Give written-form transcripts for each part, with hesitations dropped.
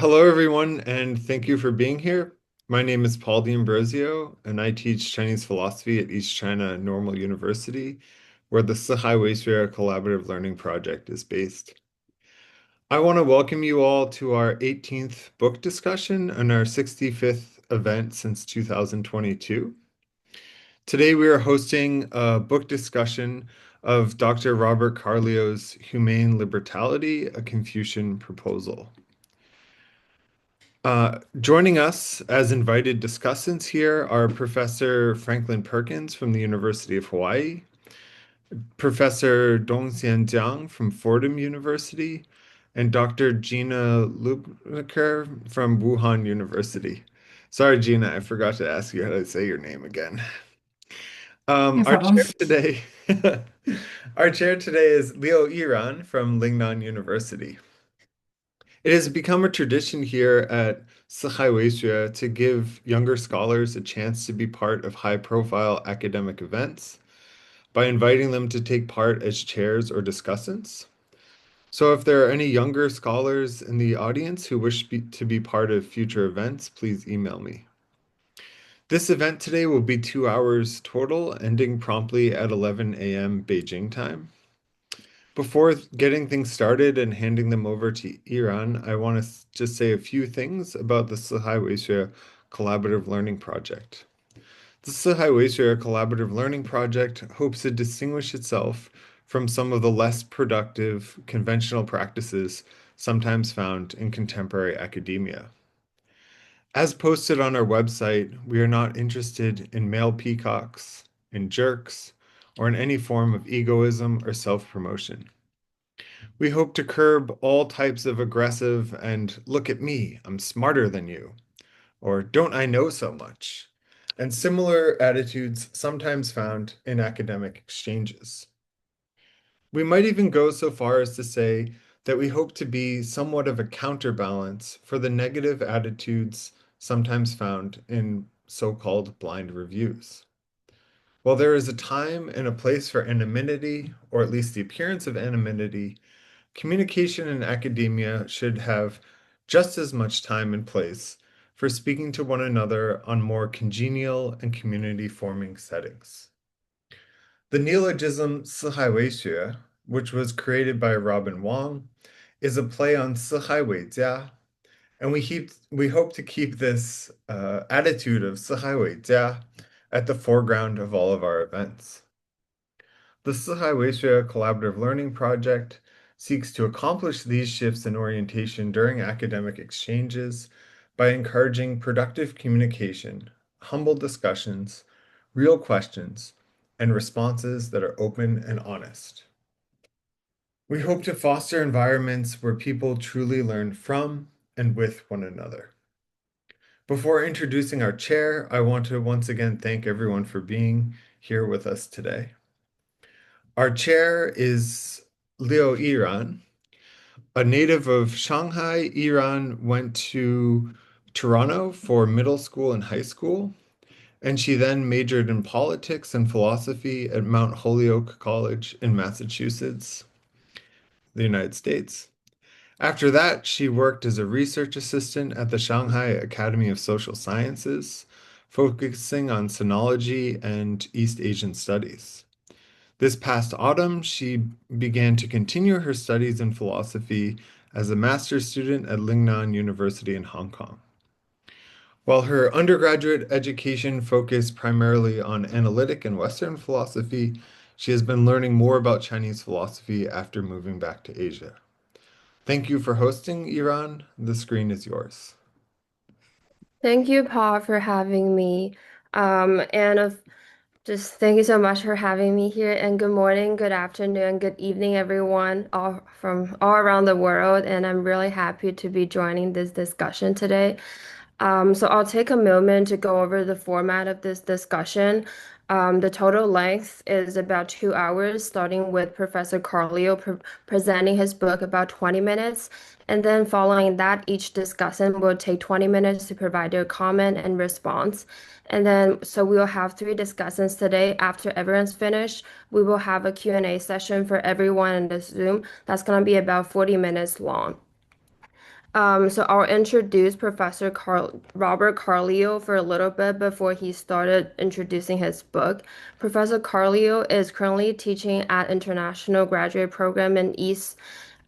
Hello, everyone, and thank you for being here. My name is Paul D'Ambrosio, and I teach Chinese philosophy at East China Normal University, where the四海为学 Collaborative Learning Project is based. I want to welcome you all to our 18th book discussion and our 65th event since 2022. Today, we are hosting a book discussion of Dr. Robert Carleo's Humane Liberality, a Confucian Proposal. Joining us as invited discussants here are Professor Franklin Perkins from the University of Hawaii, Professor Dongxian Jiang from Fordham University, and Dr. Gina Lebkuecher from Wuhan University. Sorry, Gina, I forgot to ask you how to say your name again. No Our problem. chair today, our chair today is Leo Yiran from Lingnan University. It has become a tradition here at 四海为学 to give younger scholars a chance to be part of high-profile academic events by inviting them to take part as chairs or discussants. So if there are any younger scholars in the audience who wish to be part of future events, please email me. This event today will be 2 hours total, ending promptly at 11 a.m. Beijing time. Before getting things started and handing them over to Iran, I want to just say a few things about the四海为学Collaborative Learning Project. The四海为学Collaborative Learning Project hopes to distinguish itself from some of the less productive conventional practices sometimes found in contemporary academia. As posted on our website, we are not interested in male peacocks, in jerks, or in any form of egoism or self-promotion. We hope to curb all types of aggressive and look at me, I'm smarter than you, or don't I know so much, and similar attitudes sometimes found in academic exchanges. We might even go so far as to say that we hope to be somewhat of a counterbalance for the negative attitudes sometimes found in so-called blind reviews. While there is a time and a place for anonymity, or at least the appearance of anonymity, communication in academia should have just as much time and place for speaking to one another on more congenial and community-forming settings. The neologism 四海为学, which was created by Robin Wong, is a play on 四海为家, and we hope to keep this attitude of 四海为家at the foreground of all of our events. The 四海为学 Collaborative Learning Project seeks to accomplish these shifts in orientation during academic exchanges by encouraging productive communication, humble discussions, real questions, and responses that are open and honest. We hope to foster environments where people truly learn from and with one another. Before introducing our chair, I want to once again thank everyone for being here with us today. Our chair is Leo Yiran. A native of Shanghai, Yiran went to Toronto for middle school and high school, and she then majored in politics and philosophy at Mount Holyoke College in Massachusetts, the United States. After that, she worked as a research assistant at the Shanghai Academy of Social Sciences, focusing on sinology and East Asian studies. This past autumn, she began to continue her studies in philosophy as a master's student at Lingnan University in Hong Kong. While her undergraduate education focused primarily on analytic and Western philosophy, she has been learning more about Chinese philosophy after moving back to Asia. Thank you for hosting, Iran. The screen is yours. Thank you, Paul, for having me. Just thank you so much for having me here. And good morning, good afternoon, good evening, everyone, all from all around the world. And I'm really happy to be joining this discussion today. So I'll take a moment to go over the format of this discussion. The total length is about 2 hours, starting with Professor Carleo presenting his book about 20 minutes. And then following that, each discussant will take 20 minutes to provide their comment and response. And then, so we'll have three discussants today. After everyone's finished, we will have a Q&A session for everyone in the Zoom. That's going to be about 40 minutes long. So I'll introduce Robert Carleo for a little bit before he started introducing his book. Professor Carleo is currently teaching at International Graduate Program in East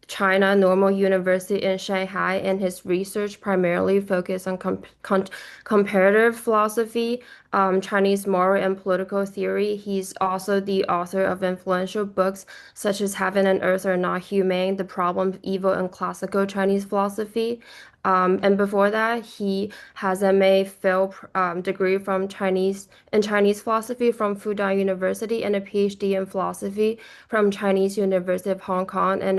China Normal University in Shanghai, and his research primarily focused on comparative philosophy, Chinese moral and political theory. He's also the author of influential books such as Heaven and Earth Are Not Humane, The Problem of Evil in Classical Chinese Philosophy. And before that, he has a MA degree in Chinese philosophy from Fudan University and a PhD in philosophy from Chinese University of Hong Kong. And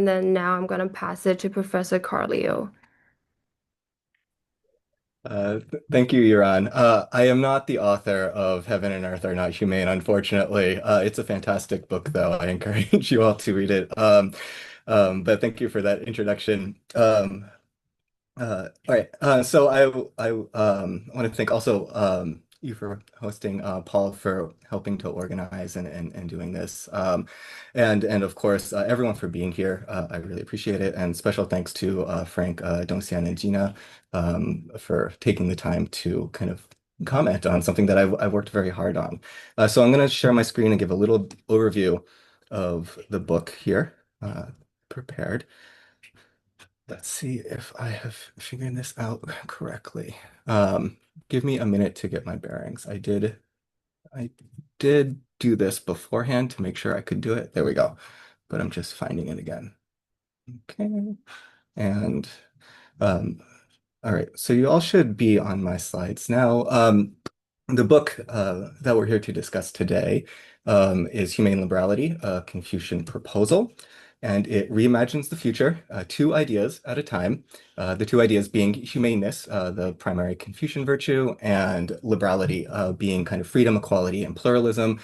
then now I'm gonna pass it to Professor Carleo. Thank you, Yiran. I am not the author of Heaven and Earth Are Not Humane, unfortunately. It's a fantastic book, though. I encourage you all to read it. But thank you for that introduction. All right. So I want to thank also you for hosting, Paul for helping to organize and doing this, and of course everyone for being here. I really appreciate it, and special thanks to Frank, Dongxian, and Gina for taking the time to kind of comment on something that I've worked very hard on. So I'm going to share my screen and give a little overview of the book here. Prepared. Let's see if I have figured this out correctly. Give me a minute to get my bearings. I did do this beforehand to make sure I could do it. There we go. But I'm just finding it again. Okay. And um, all right, so you all should be on my slides now. The book that we're here to discuss today is Humane Liberality, a Confucian Proposal, and it reimagines the future, two ideas at a time. The two ideas being humaneness, the primary Confucian virtue, and liberality, being kind of freedom, equality, and pluralism,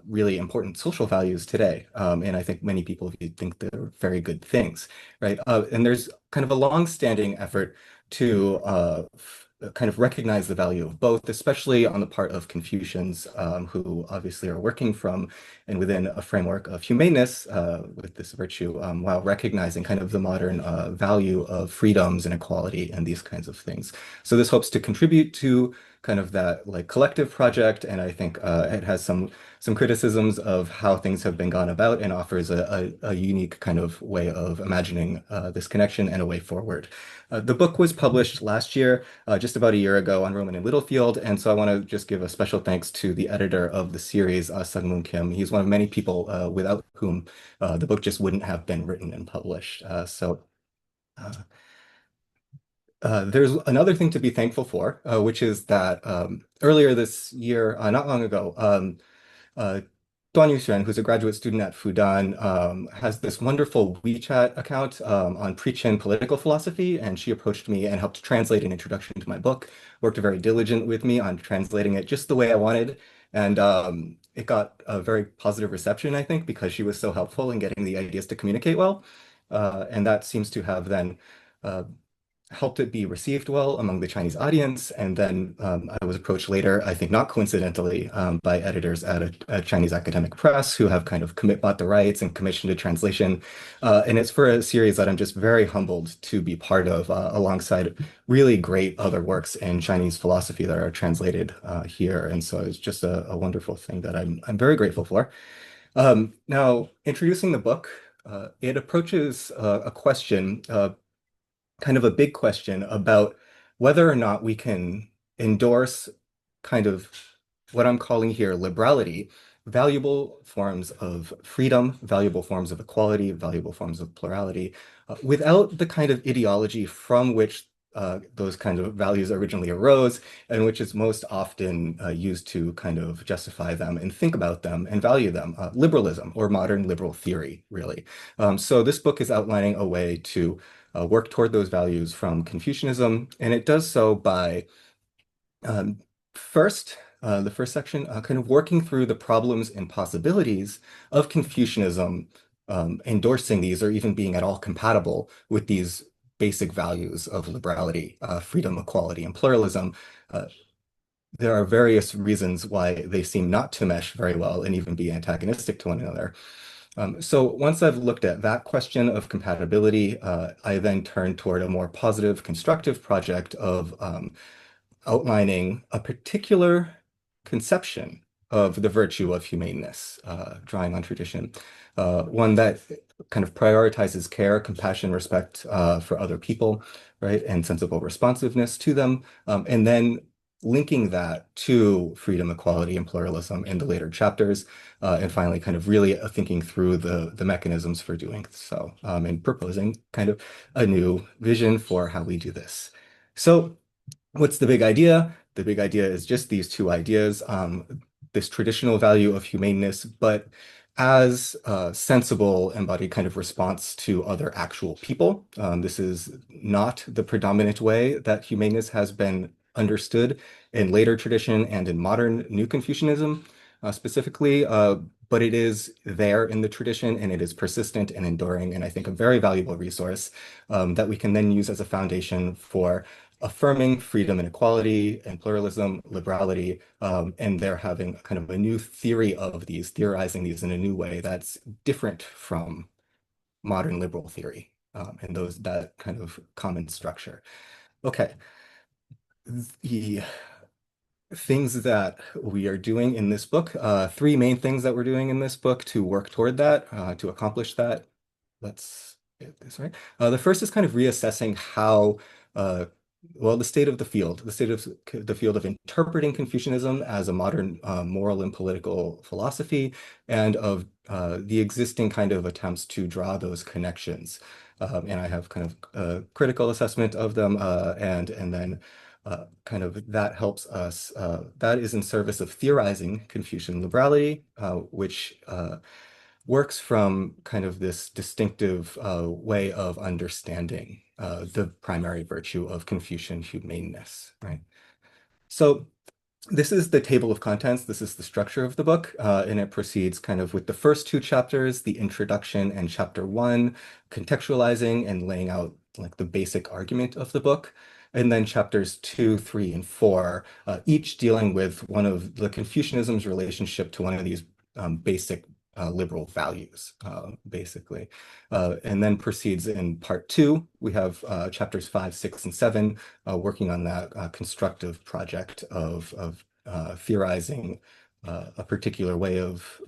really important social values today. And I think many people think they're very good things, right? And there's kind of a long-standing effort to kind of recognize the value of both, especially on the part of Confucians, who obviously are working from and within a framework of humaneness with this virtue, while recognizing kind of the modern value of freedoms and equality and these kinds of things. So this hopes to contribute to kind of that like collective project, and I think it has some criticisms of how things have been gone about and offers a unique kind of way of imagining this connection and a way forward. The book was published last year, just about a year ago on Rowman and Littlefield, and so I want to just give a special thanks to the editor of the series, Sung-Moon Kim. He's one of many people without whom the book just wouldn't have been written and published. Uh, there's another thing to be thankful for, which is that earlier this year, not long ago, uh, Duan who's a graduate student at Fudan, has this wonderful WeChat account on preach and political philosophy, and she approached me and helped translate an introduction to my book, worked very diligent with me on translating it just the way I wanted, and it got a very positive reception, I think, because she was so helpful in getting the ideas to communicate well. And that seems to have then uh, helped it be received well among the Chinese audience. And then I was approached later, I think not coincidentally, by editors at a Chinese academic press who have kind of bought the rights and commissioned a translation. And it's for a series that I'm just very humbled to be part of, alongside really great other works in Chinese philosophy that are translated here. And so it's just a wonderful thing that I'm very grateful for. Now, introducing the book, it approaches a question, kind of a big question about whether or not we can endorse kind of what I'm calling here liberality, valuable forms of freedom, valuable forms of equality, valuable forms of plurality, without the kind of ideology from which those kind of values originally arose, and which is most often used to kind of justify them and think about them and value them, liberalism or modern liberal theory, really. So this book is outlining a way to work toward those values from Confucianism, and it does so by um, first, the first section, kind of working through the problems and possibilities of Confucianism, endorsing these or even being at all compatible with these basic values of liberality, freedom, equality, and pluralism. Uh, there are various reasons why they seem not to mesh very well and even be antagonistic to one another. So once I've looked at that question of compatibility, I then turn toward a more positive, constructive project of outlining a particular conception of the virtue of humaneness, drawing on tradition, one that kind of prioritizes care, compassion, respect for other people, right, and sensible responsiveness to them, and then linking that to freedom, equality, and pluralism in the later chapters, and finally kind of really thinking through the mechanisms for doing so, and proposing kind of a new vision for how we do this. So what's the big idea? The big idea is just these two ideas, this traditional value of humaneness, but as a sensible, embodied kind of response to other actual people. This is not the predominant way that humaneness has been understood in later tradition and in modern New Confucianism specifically, but it is there in the tradition and it is persistent and enduring, and I think a very valuable resource that we can then use as a foundation for affirming freedom and equality and pluralism, liberality, and they're having kind of a new theory of these, theorizing these in a new way that's different from modern liberal theory and that kind of common structure. Okay, the things that we are doing in this book, three main things that we're doing in this book to work toward that, to accomplish that. Let's get this right. The first is kind of reassessing how, well, the state of the field, the state of the field of interpreting Confucianism as a modern moral and political philosophy, and of the existing kind of attempts to draw those connections. And I have kind of a critical assessment of them, and then kind of that helps us, that is in service of theorizing Confucian liberality, which works from kind of this distinctive way of understanding the primary virtue of Confucian humaneness, right? So this is the table of contents. This is the structure of the book, and it proceeds kind of with the first two chapters, the introduction and chapter one, contextualizing and laying out like the basic argument of the book. And then chapters two, three, and four, each dealing with one of the Confucianism's relationship to one of these basic liberal values, basically. And then proceeds in part two. We have chapters 5, 6, and 7 working on that constructive project of theorizing a particular way of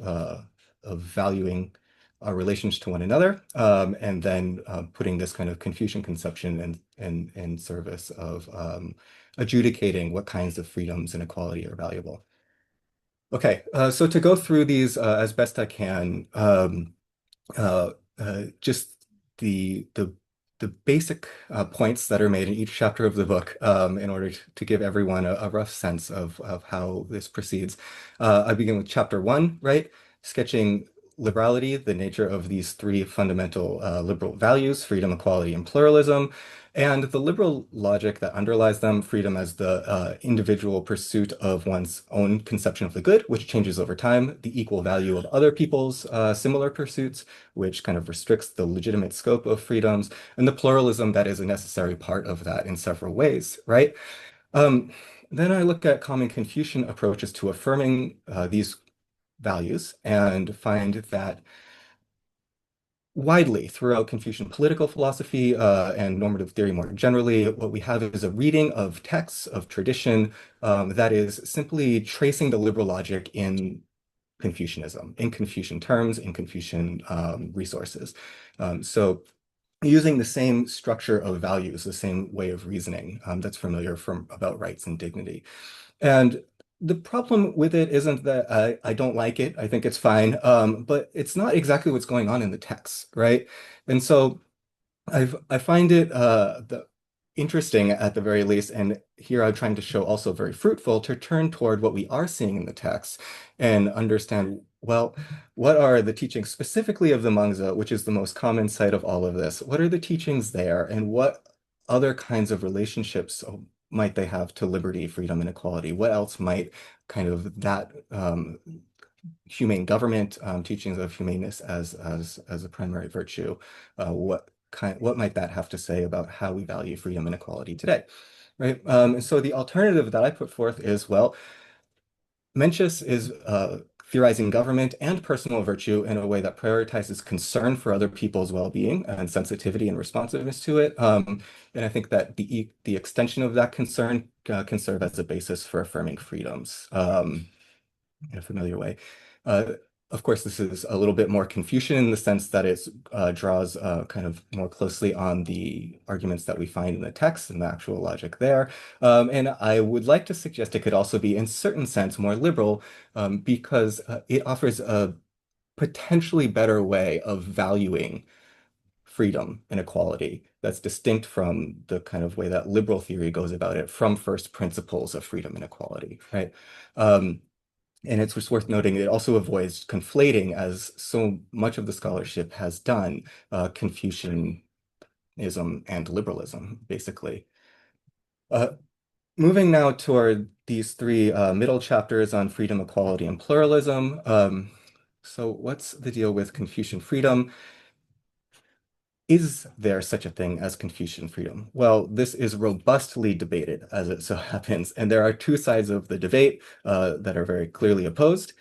valuing our relations to one another, and then putting this kind of Confucian conception in service of adjudicating what kinds of freedoms and equality are valuable. Okay, so to go through these as best I can, just the basic points that are made in each chapter of the book in order to give everyone a rough sense of how this proceeds. I begin with chapter one, right? Sketching liberality, the nature of these three fundamental liberal values, freedom, equality, and pluralism, and the liberal logic that underlies them, freedom as the individual pursuit of one's own conception of the good, which changes over time, the equal value of other people's similar pursuits, which kind of restricts the legitimate scope of freedoms, and the pluralism that is a necessary part of that in several ways, right? Then I look at common Confucian approaches to affirming these values and find that widely throughout Confucian political philosophy and normative theory more generally, what we have is a reading of texts, of tradition, that is simply tracing the liberal logic in Confucianism, in Confucian terms, in Confucian resources. So using the same structure of values, the same way of reasoning that's familiar from about rights and dignity. And the problem with it isn't that I don't like it. I think it's fine, but it's not exactly what's going on in the text, right? And so I find it interesting at the very least, and here I'm trying to show also very fruitful to turn toward what we are seeing in the text and understand, well, what are the teachings specifically of the Mangzi, which is the most common site of all of this? What are the teachings there, and what other kinds of relationships might they have to liberty, freedom, and equality? What else might kind of that humane government, teachings of humaneness as a primary virtue, what might that have to say about how we value freedom and equality today, right? So the alternative that I put forth is, well, Mencius is theorizing government and personal virtue in a way that prioritizes concern for other people's well-being and sensitivity and responsiveness to it. And I think that the extension of that concern can serve as a basis for affirming freedoms in a familiar way. Of course, this is a little bit more Confucian in the sense that it draws kind of more closely on the arguments that we find in the text and the actual logic there. And I would like to suggest it could also be, in certain sense, more liberal because it offers a potentially better way of valuing freedom and equality that's distinct from the kind of way that liberal theory goes about it from first principles of freedom and equality, right? And it's just worth noting it also avoids conflating, as so much of the scholarship has done, Confucianism and liberalism, basically. Moving now toward these three middle chapters on freedom, equality, and pluralism. So what's the deal with Confucian freedom? Is there such a thing as Confucian freedom? Well, this is robustly debated, as it so happens, and there are two sides of the debate that are very clearly opposed.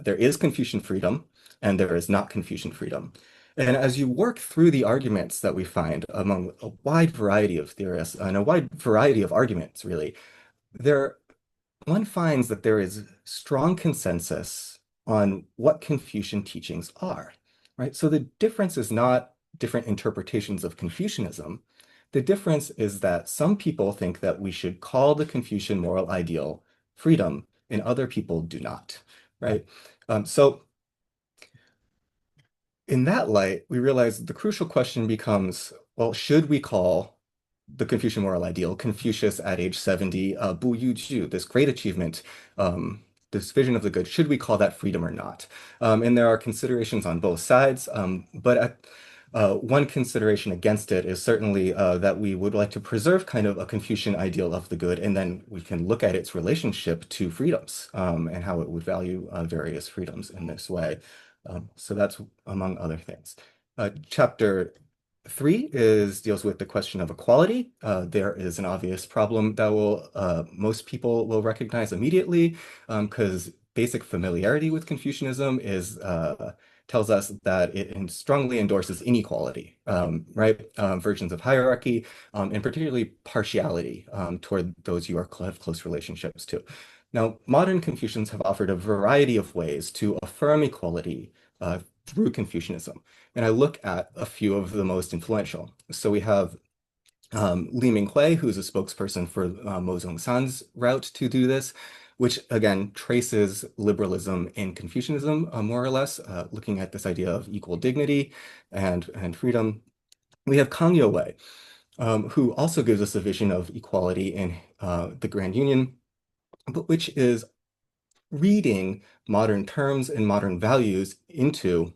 There is Confucian freedom, and there is not Confucian freedom. And as you work through the arguments that we find among a wide variety of theorists and a wide variety of arguments, really, one finds that there is strong consensus on what Confucian teachings are, right? So the difference is not different interpretations of Confucianism. The difference is that some people think that we should call the Confucian moral ideal freedom, and other people do not, right? So in that light, we realize the crucial question becomes, well, should we call the Confucian moral ideal, Confucius at age 70, Bu Yu Ju, this great achievement, this vision of the good, should we call that freedom or not? And there are considerations on both sides, but one consideration against it is certainly that we would like to preserve kind of a Confucian ideal of the good, and then we can look at its relationship to freedoms and how it would value various freedoms in this way. So that's among other things. Chapter 3 deals with the question of equality. There is an obvious problem that most people will recognize immediately because basic familiarity with Confucianism tells us that it strongly endorses inequality, right? Versions of hierarchy, and particularly partiality toward those you have close relationships to. Now, modern Confucians have offered a variety of ways to affirm equality through Confucianism. And I look at a few of the most influential. So we have Li Minghui, who's a spokesperson for Mo Zhongshan's route to do this, which again traces liberalism in Confucianism more or less, looking at this idea of equal dignity and freedom. We have Kang Youwei, who also gives us a vision of equality in the Grand Union, but which is reading modern terms and modern values into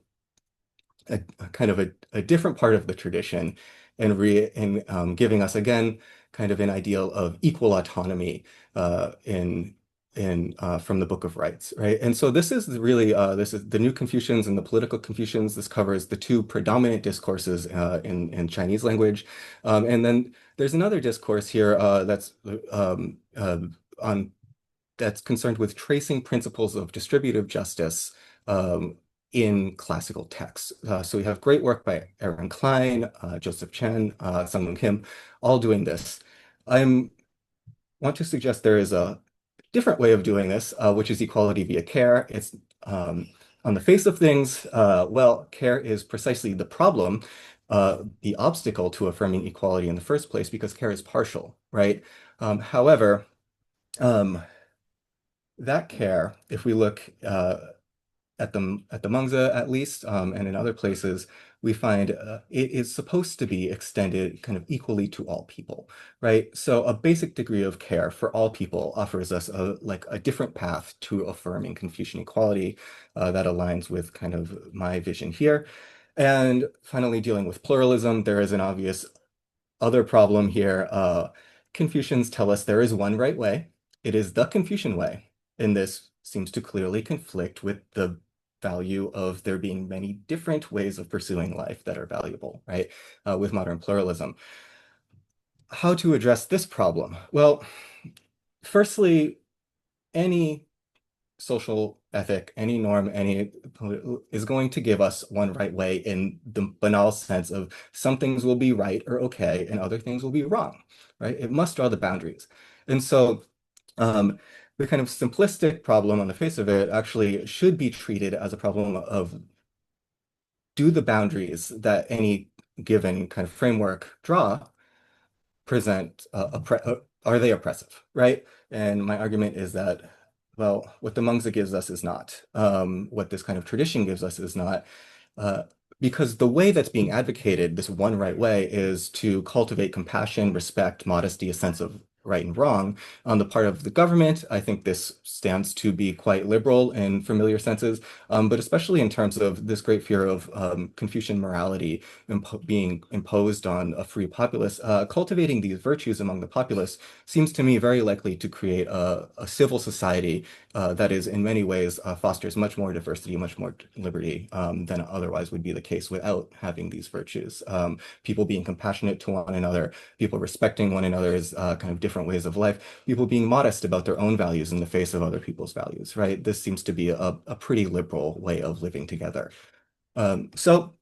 a kind of a different part of the tradition and giving us again kind of an ideal of equal autonomy from the Book of Rights, right? And so this is really this is the New Confucians and the Political Confucians. This covers the two predominant discourses in Chinese language, and then there's another discourse here that's concerned with tracing principles of distributive justice in classical texts. So we have great work by Aaron Klein, Joseph Chen, Sung Kim, all doing this. I want to suggest there is a different way of doing this, which is equality via care. It's on the face of things, well, care is precisely the problem, the obstacle to affirming equality in the first place, because care is partial, right? However, that care, if we look at the Mengzi at least, and in other places, we find it is supposed to be extended kind of equally to all people, right? So a basic degree of care for all people offers us a different path to affirming Confucian equality that aligns with kind of my vision here. And finally, dealing with pluralism, there is an obvious other problem here. Confucians tell us there is one right way. It is the Confucian way. And this seems to clearly conflict with the value of there being many different ways of pursuing life that are valuable, right? With modern pluralism. How to address this problem? Well, firstly, any social ethic, any norm, any is going to give us one right way in the banal sense of some things will be right or okay and other things will be wrong, right? It must draw the boundaries. And so the kind of simplistic problem on the face of it actually should be treated as a problem of, do the boundaries that any given kind of framework draw present are they oppressive, right? And my argument is that, well, what the Mengzi gives us is not. What this kind of tradition gives us is not. Uh, because the way that's being advocated, this one right way, is to cultivate compassion, respect, modesty, a sense of right and wrong on the part of the government. I think this stands to be quite liberal in familiar senses, but especially in terms of this great fear of Confucian morality being imposed on a free populace. Cultivating these virtues among the populace seems to me very likely to create a civil society that is in many ways fosters much more diversity, much more liberty than otherwise would be the case without having these virtues. People being compassionate to one another, people respecting one another's kind of different ways of life, people being modest about their own values in the face of other people's values, right? This seems to be a pretty liberal way of living together. So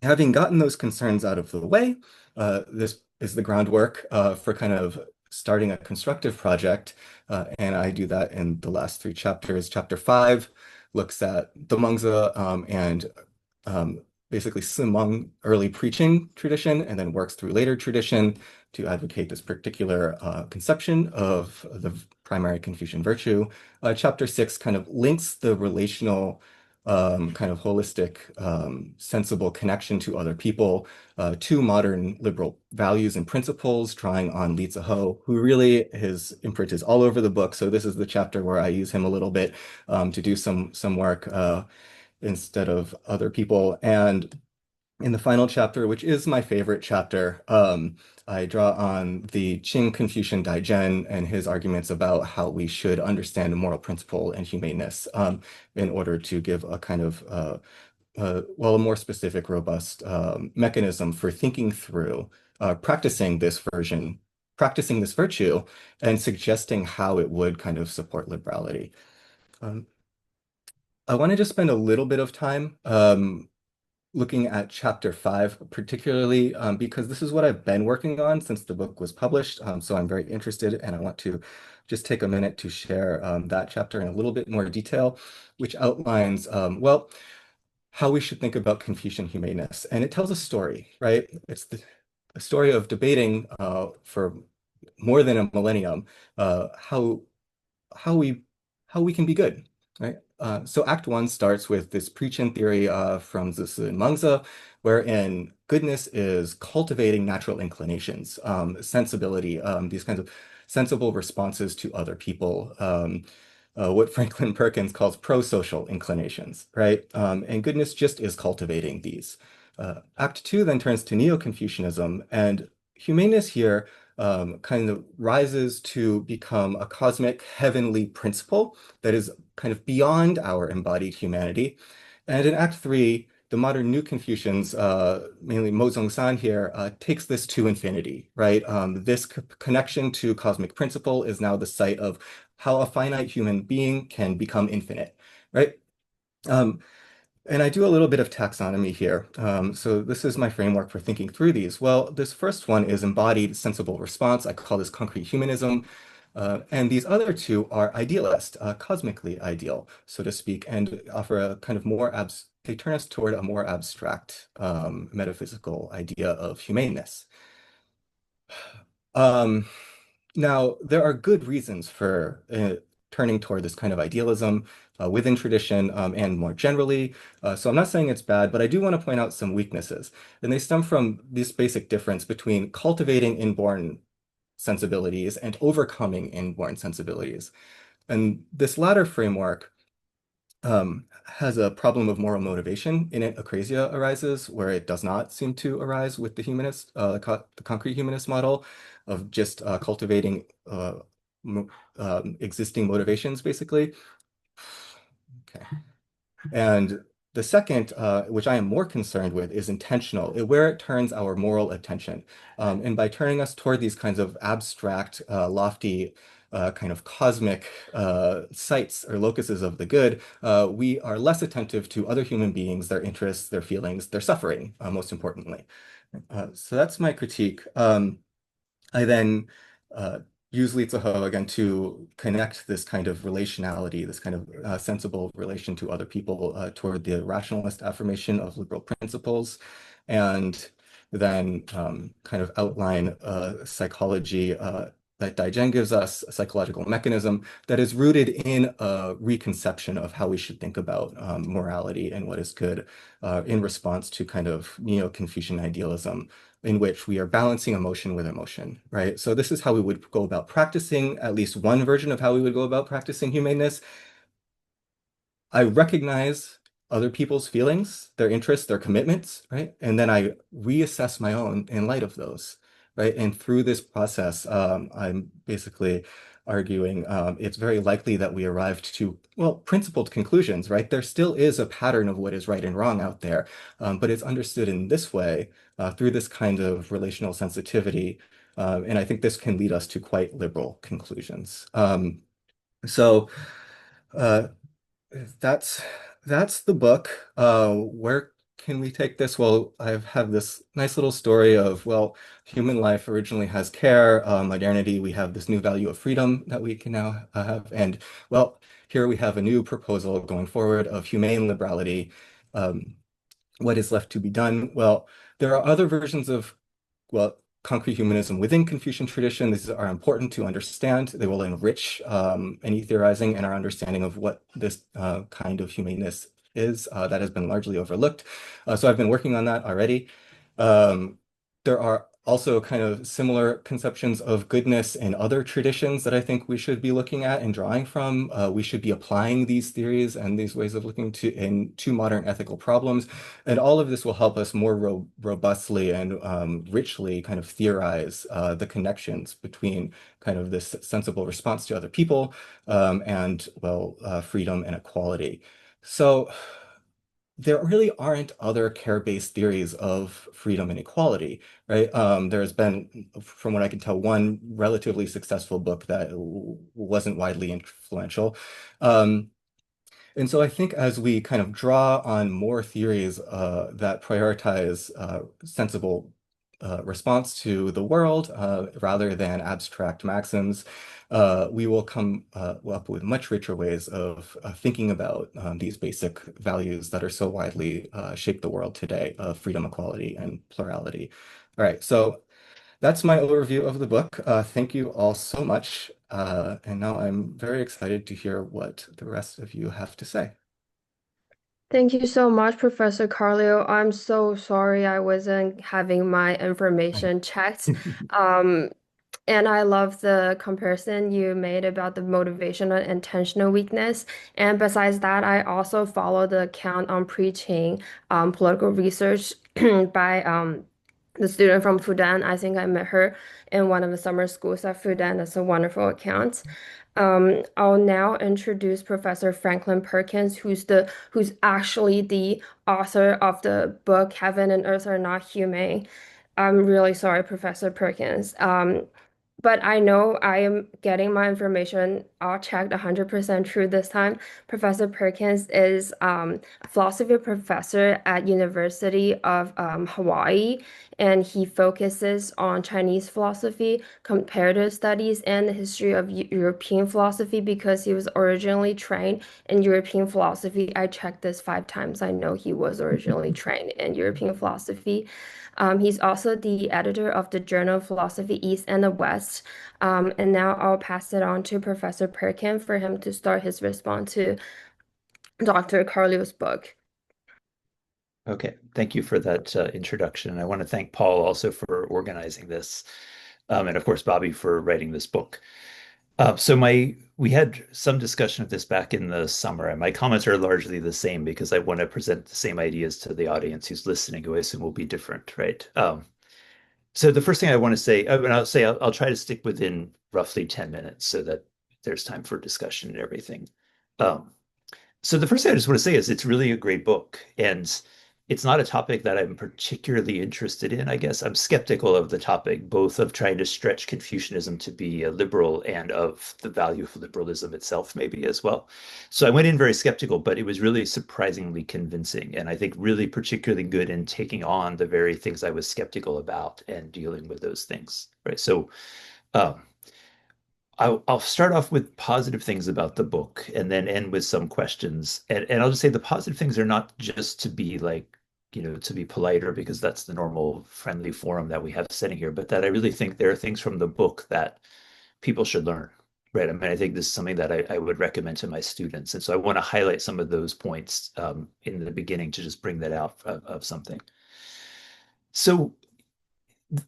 having gotten those concerns out of the way, this is the groundwork for kind of starting a constructive project. And I do that in the last three chapters. Chapter 5 looks at the Mengzi and basically Simeng early preaching tradition, and then works through later tradition to advocate this particular conception of the primary Confucian virtue. Chapter 6 kind of links the relational kind of holistic, sensible connection to other people, to modern liberal values and principles, drawing on Li Ziho, who really, his imprint is all over the book. So this is the chapter where I use him a little bit to do some work instead of other people. And in the final chapter, which is my favorite chapter, I draw on the Qing Confucian Daijian and his arguments about how we should understand the moral principle and humaneness in order to give a kind of, well, a more specific, robust mechanism for thinking through practicing this virtue and suggesting how it would kind of support liberality. I want to just spend a little bit of time looking at chapter 5, particularly because this is what I've been working on since the book was published. So I'm very interested, and I want to just take a minute to share that chapter in a little bit more detail, which outlines, well, how we should think about Confucian humaneness. And it tells a story, right? It's a story of debating for more than a millennium how we can be good, right? So Act 1 starts with this preach-in theory from Zisi and Mengzi, wherein goodness is cultivating natural inclinations, sensibility, these kinds of sensible responses to other people, what Franklin Perkins calls pro-social inclinations, right? And goodness just is cultivating these. Act 2 then turns to Neo-Confucianism, and humaneness here kind of rises to become a cosmic heavenly principle that is kind of beyond our embodied humanity. And in Act 3, the modern New Confucians, mainly Mo Zhongshan here, takes this to infinity, right? This connection to cosmic principle is now the site of how a finite human being can become infinite, right? And I do a little bit of taxonomy here. So this is my framework for thinking through these. Well, this first one is embodied sensible response. I call this concrete humanism. And these other two are idealist, cosmically ideal, so to speak, and offer a kind of more they turn us toward a more abstract metaphysical idea of humaneness. Now, there are good reasons for turning toward this kind of idealism within tradition and more generally. So I'm not saying it's bad, but I do want to point out some weaknesses. And they stem from this basic difference between cultivating inborn sensibilities and overcoming inborn sensibilities. And this latter framework has a problem of moral motivation. In it, acrasia arises, where it does not seem to arise with the humanist, the concrete humanist model of just cultivating existing motivations, basically. Okay. And the second, which I am more concerned with, is intentional, where it turns our moral attention. And by turning us toward these kinds of abstract, lofty kind of cosmic sites or locuses of the good, we are less attentive to other human beings, their interests, their feelings, their suffering, most importantly. So that's my critique. I then use Li Zihe again to connect this kind of relationality, this kind of sensible relation to other people toward the rationalist affirmation of liberal principles, and then kind of outline psychology that Jiang gives us, a psychological mechanism that is rooted in a reconception of how we should think about morality and what is good in response to kind of Neo-Confucian idealism, in which we are balancing emotion with emotion, right? So this is how we would go about practicing, at least one version of how we would go about practicing humaneness. I recognize other people's feelings, their interests, their commitments, right? And then I reassess my own in light of those, right? And through this process, I'm basically arguing it's very likely that we arrived to, well, principled conclusions, right? There still is a pattern of what is right and wrong out there, but it's understood in this way through this kind of relational sensitivity. And I think this can lead us to quite liberal conclusions. So uh, that's that's the book. Where can we take this? Well, I've had this nice little story of, well, human life originally has care, modernity, we have this new value of freedom that we can now have. And well, here we have a new proposal going forward of humane liberality. Um, what is left to be done? Well, there are other versions of, well, concrete humanism within Confucian tradition. These are important to understand. They will enrich any theorizing and our understanding of what this kind of humaneness is that has been largely overlooked. So I've been working on that already. There are also kind of similar conceptions of goodness in other traditions that I think we should be looking at and drawing from. We should be applying these theories and these ways of looking to modern ethical problems. And all of this will help us more robustly and richly kind of theorize the connections between kind of this sensible response to other people and, well, freedom and equality. So there really aren't other care-based theories of freedom and equality, right? There's been, from what I can tell, one relatively successful book that wasn't widely influential. And so I think as we kind of draw on more theories that prioritize sensible response to the world rather than abstract maxims, we will come up with much richer ways of thinking about these basic values that are so widely shape the world today of freedom, equality, and plurality. All right, so that's my overview of the book. Thank you all so much. And now I'm very excited to hear what the rest of you have to say. Thank you so much, Professor Carleo. I'm so sorry I wasn't having my information checked. Um, and I love the comparison you made about the motivational and intentional weakness. And besides that, I also follow the account on preaching political research by the student from Fudan. I think I met her in one of the summer schools at Fudan. That's a wonderful account. I'll now introduce Professor Franklin Perkins, who's actually the author of the book Heaven and Earth Are Not Humane. I'm really sorry, Professor Perkins. But I know I am getting my information all checked 100% true this time. Professor Perkins is a philosophy professor at University of Hawaii, and he focuses on Chinese philosophy, comparative studies, and the history of European philosophy because he was originally trained in European philosophy. I checked this 5 times. I know he was originally trained in European philosophy. He's also the editor of the Journal of Philosophy East and the West. And now I'll pass it on to Professor Perkin for him to start his response to Dr. Carleo's book. Okay, thank you for that introduction. I want to thank Paul also for organizing this, and of course Bobby for writing this book. We had some discussion of this back in the summer, and my comments are largely the same because I want to present the same ideas to the audience who's listening, who I assume will be different, right? So the first thing I want to say, and I'll try to stick within roughly 10 minutes so that there's time for discussion and everything. So the first thing I just want to say is it's really a great book, and it's not a topic that I'm particularly interested in, I guess. I'm skeptical of the topic, both of trying to stretch Confucianism to be a liberal and of the value of liberalism itself, maybe as well. So I went in very skeptical, but it was really surprisingly convincing, and I think really particularly good in taking on the very things I was skeptical about and dealing with those things, right? So um, I'll start off with positive things about the book and then end with some questions. And I'll just say the positive things are not just to be like, to be politer because that's the normal friendly forum that we have sitting here, but that I really think there are things from the book that people should learn, right? I mean, I think this is something that I would recommend to my students. And so I want to highlight some of those points in the beginning to just bring that out of something. So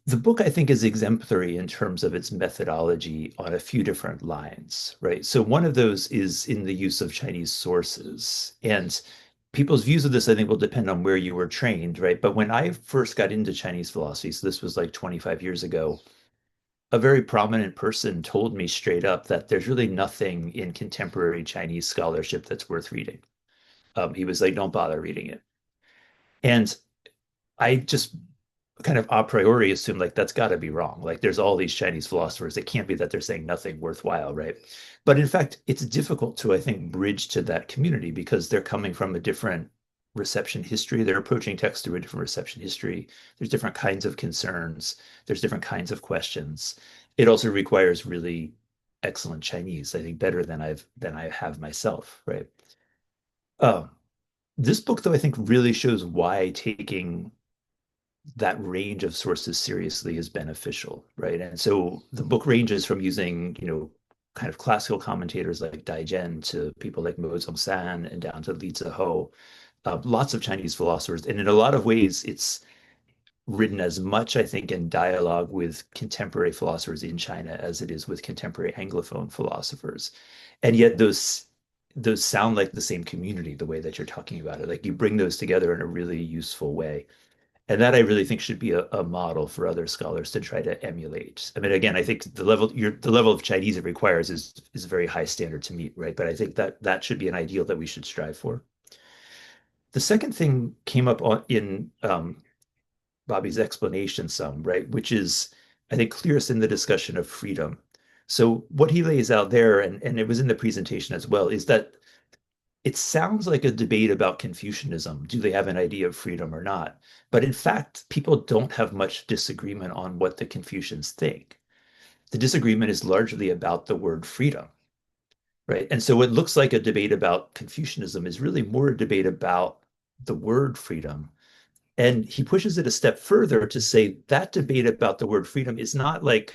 the book, I think, is exemplary in terms of its methodology on a few different lines, right? So one of those is in the use of Chinese sources. And people's views of this, I think, will depend on where you were trained, right? But when I first got into Chinese philosophy, so this was like 25 years ago, a very prominent person told me straight up that there's really nothing in contemporary Chinese scholarship that's worth reading. He was like, don't bother reading it. And I just kind of a priori assume like that's got to be wrong. Like there's all these Chinese philosophers. It can't be that they're saying nothing worthwhile, right? But in fact, it's difficult to, I think, bridge to that community because they're coming from a different reception history. They're approaching text through a different reception history. There's different kinds of concerns. There's different kinds of questions. It also requires really excellent Chinese, I think better than I have myself, right? Um, this book, though, I think really shows why taking that range of sources seriously is beneficial, right? And so the book ranges from using, kind of classical commentators like Dai Zhen to people like Mo Zhongshan and down to Li Ziho, lots of Chinese philosophers. And in a lot of ways, it's written as much, I think, in dialogue with contemporary philosophers in China as it is with contemporary Anglophone philosophers. And yet those sound like the same community, the way that you're talking about it. Like you bring those together in a really useful way. And that I really think should be a model for other scholars to try to emulate. I mean, again, I think the level of Chinese it requires is a very high standard to meet, right? But I think that should be an ideal that we should strive for. The second thing came up in Bobby's explanation some, right? Which is, I think, clearest in the discussion of freedom. So what he lays out there, and it was in the presentation as well, is that it sounds like a debate about Confucianism. Do they have an idea of freedom or not? But in fact, people don't have much disagreement on what the Confucians think. The disagreement is largely about the word freedom, right? And so what looks like a debate about Confucianism is really more a debate about the word freedom. And he pushes it a step further to say that debate about the word freedom is not like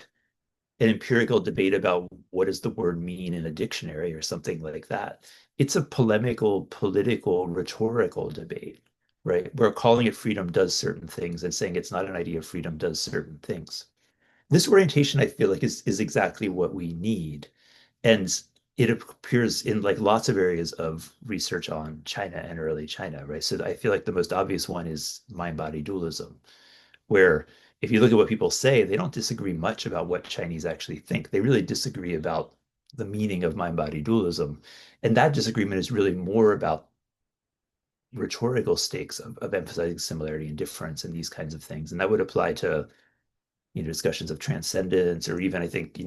an empirical debate about what does the word mean in a dictionary or something like that. It's a polemical, political, rhetorical debate, right? Where calling it freedom does certain things and saying it's not an idea of freedom does certain things. This orientation, I feel like, is exactly what we need. And it appears in like lots of areas of research on China and early China, right? So I feel like the most obvious one is mind-body dualism, where if you look at what people say, they don't disagree much about what Chinese actually think. They really disagree about the meaning of mind-body dualism. And that disagreement is really more about rhetorical stakes of emphasizing similarity and difference and these kinds of things. And that would apply to, discussions of transcendence or even, I think,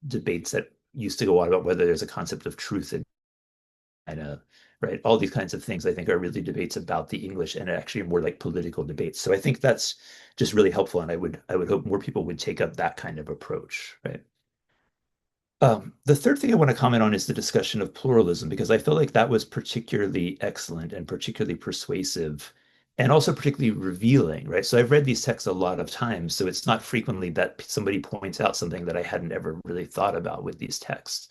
debates that used to go on about whether there's a concept of truth in China, right? All these kinds of things I think are really debates about the English and actually more like political debates. So I think that's just really helpful, and I would hope more people would take up that kind of approach, right? The third thing I want to comment on is the discussion of pluralism, because I feel like that was particularly excellent and particularly persuasive and also particularly revealing, right? So I've read these texts a lot of times, so it's not frequently that somebody points out something that I hadn't ever really thought about with these texts.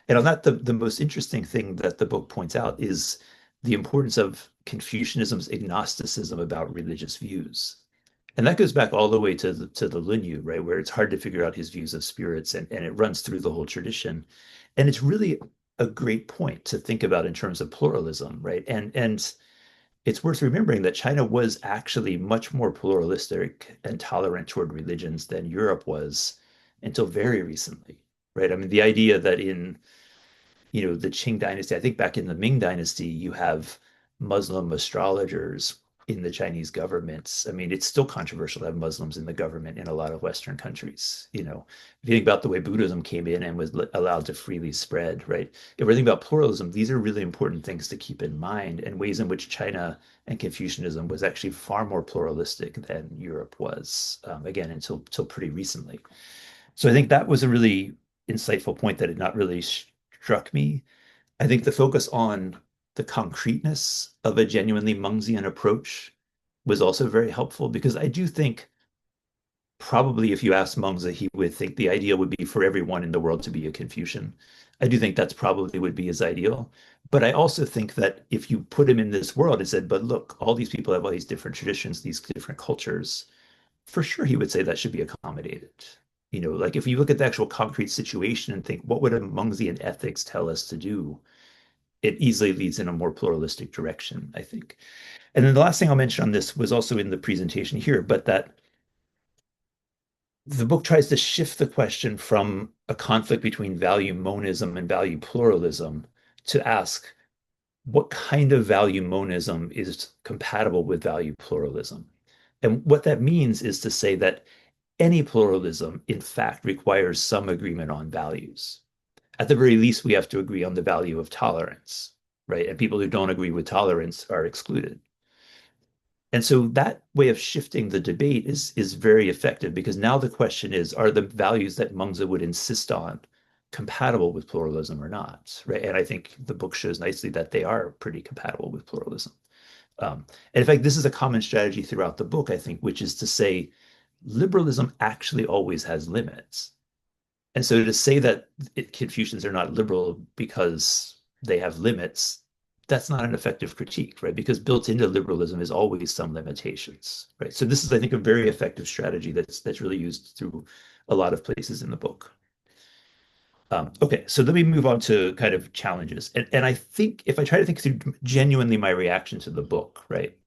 And on that, the most interesting thing that the book points out is the importance of Confucianism's agnosticism about religious views. And that goes back all the way to the Linyu, right, where it's hard to figure out his views of spirits, and it runs through the whole tradition. And it's really a great point to think about in terms of pluralism, right? And it's worth remembering that China was actually much more pluralistic and tolerant toward religions than Europe was until very recently, right? I mean, the idea that in the Qing dynasty, I think back in the Ming dynasty, you have Muslim astrologers in the Chinese government. I mean, it's still controversial to have Muslims in the government in a lot of Western countries. You know, if you think about the way Buddhism came in and was allowed to freely spread, right? If we're thinking about pluralism, these are really important things to keep in mind, and ways in which China and Confucianism was actually far more pluralistic than Europe was, again, until pretty recently. So I think that was a really insightful point that had not really struck me. I think the focus on the concreteness of a genuinely Mengzian approach was also very helpful, because I do think probably if you asked Mengzi, he would think the ideal would be for everyone in the world to be a Confucian. I do think that's probably would be his ideal. But I also think that if you put him in this world and said, but look, all these people have all these different traditions, these different cultures, for sure he would say that should be accommodated. You know, like if you look at the actual concrete situation and think, what would a Mengzian ethics tell us to do? It easily leads in a more pluralistic direction, I think. And then the last thing I'll mention on this was also in the presentation here, but that the book tries to shift the question from a conflict between value monism and value pluralism to ask, what kind of value monism is compatible with value pluralism? And what that means is to say that any pluralism, in fact, requires some agreement on values. At the very least, we have to agree on the value of tolerance, right? And people who don't agree with tolerance are excluded. And so that way of shifting the debate is very effective, because now the question is, are the values that Mengzi would insist on compatible with pluralism or not, right? And I think the book shows nicely that they are pretty compatible with pluralism. And in fact, this is a common strategy throughout the book, I think, which is to say liberalism actually always has limits. And so to say that Confucians are not liberal because they have limits, that's not an effective critique, right? Because built into liberalism is always some limitations, right? So this is, I think, a very effective strategy that's really used through a lot of places in the book. Okay, so let me move on to kind of challenges. And I think if I try to think through genuinely my reaction to the book, right?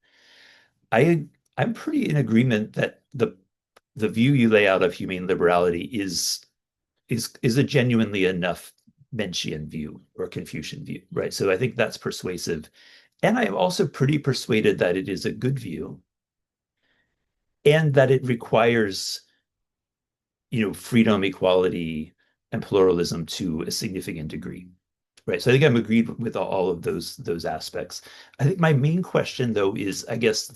I'm pretty in agreement that the view you lay out of humane liberality is a genuinely enough Mencian view or Confucian view, right? So I think that's persuasive. And I'm also pretty persuaded that it is a good view, and that it requires, freedom, equality, and pluralism to a significant degree, right? So I think I'm agreed with all of those aspects. I think my main question, though, is, I guess,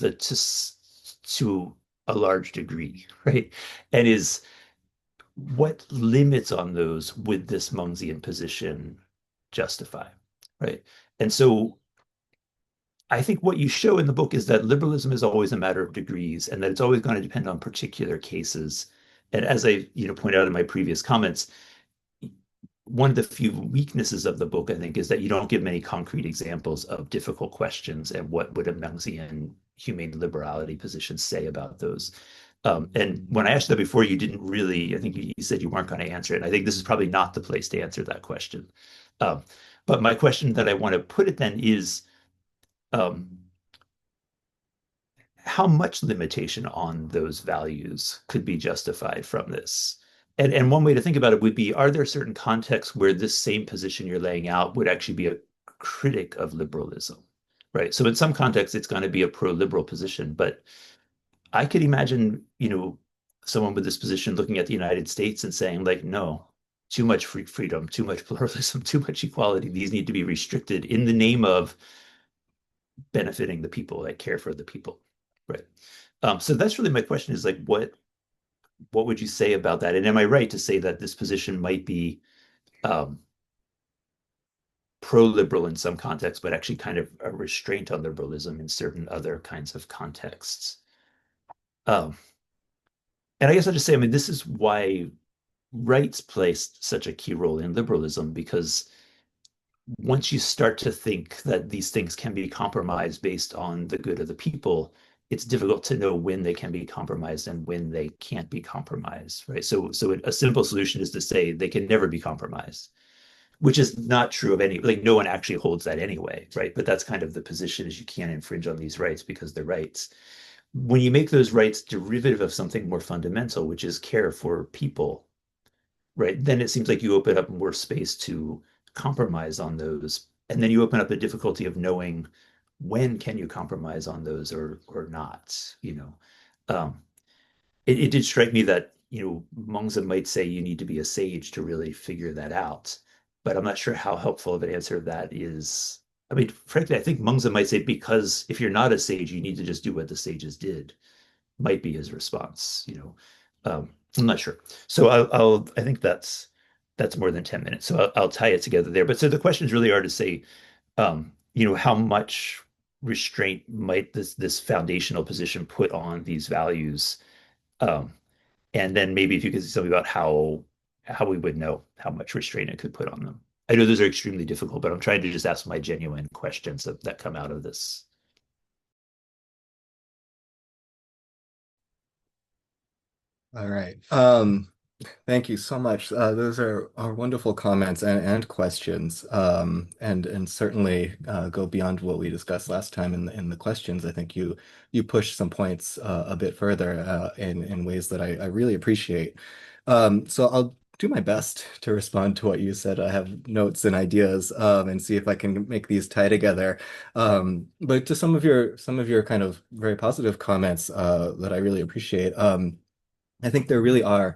to a large degree, right? And is, what limits on those would this Mengzian position justify, right? And so I think what you show in the book is that liberalism is always a matter of degrees, and that it's always going to depend on particular cases. And as I, pointed out in my previous comments, one of the few weaknesses of the book, I think, is that you don't give many concrete examples of difficult questions and what would a Mengzian humane liberality position say about those. And when I asked that before, you didn't really, I think you said you weren't going to answer it. And I think this is probably not the place to answer that question. But my question that I want to put it then is, how much limitation on those values could be justified from this? And one way to think about it would be, are there certain contexts where this same position you're laying out would actually be a critic of liberalism, right? So in some contexts, it's going to be a pro-liberal position, but I could imagine, someone with this position looking at the United States and saying, like, no, too much freedom, too much pluralism, too much equality. These need to be restricted in the name of benefiting the people that care for the people, right? So that's really my question, is like, what would you say about that? And am I right to say that this position might be pro-liberal in some contexts, but actually kind of a restraint on liberalism in certain other kinds of contexts? And I guess I'll just say, I mean, this is why rights placed such a key role in liberalism, because once you start to think that these things can be compromised based on the good of the people, it's difficult to know when they can be compromised and when they can't be compromised, right? So a simple solution is to say they can never be compromised, which is not true of any, like, no one actually holds that anyway, right? But that's kind of the position, is you can't infringe on these rights because they're rights. When you make those rights derivative of something more fundamental, which is care for people, right, then it seems like you open up more space to compromise on those. And then you open up the difficulty of knowing when can you compromise on those or not, you know? It did strike me that, Mengzi might say you need to be a sage to really figure that out, but I'm not sure how helpful of an answer that is. I mean, frankly, I think Mengzi might say because if you're not a sage, you need to just do what the sages did, might be his response, I'm not sure. So I think that's more than 10 minutes. So I'll tie it together there. But so the questions really are to say, how much restraint might this foundational position put on these values? Um, and then maybe if you could say something about how we would know how much restraint it could put on them. I know those are extremely difficult, but I'm trying to just ask my genuine questions that come out of this. All right. Thank you so much. Those are wonderful comments and questions, and certainly go beyond what we discussed last time in the questions. I think you push some points a bit further in ways that I really appreciate. So I'll do my best to respond to what you said. I have notes and ideas, and see if I can make these tie together. But to some of your kind of very positive comments that I really appreciate. I think there really are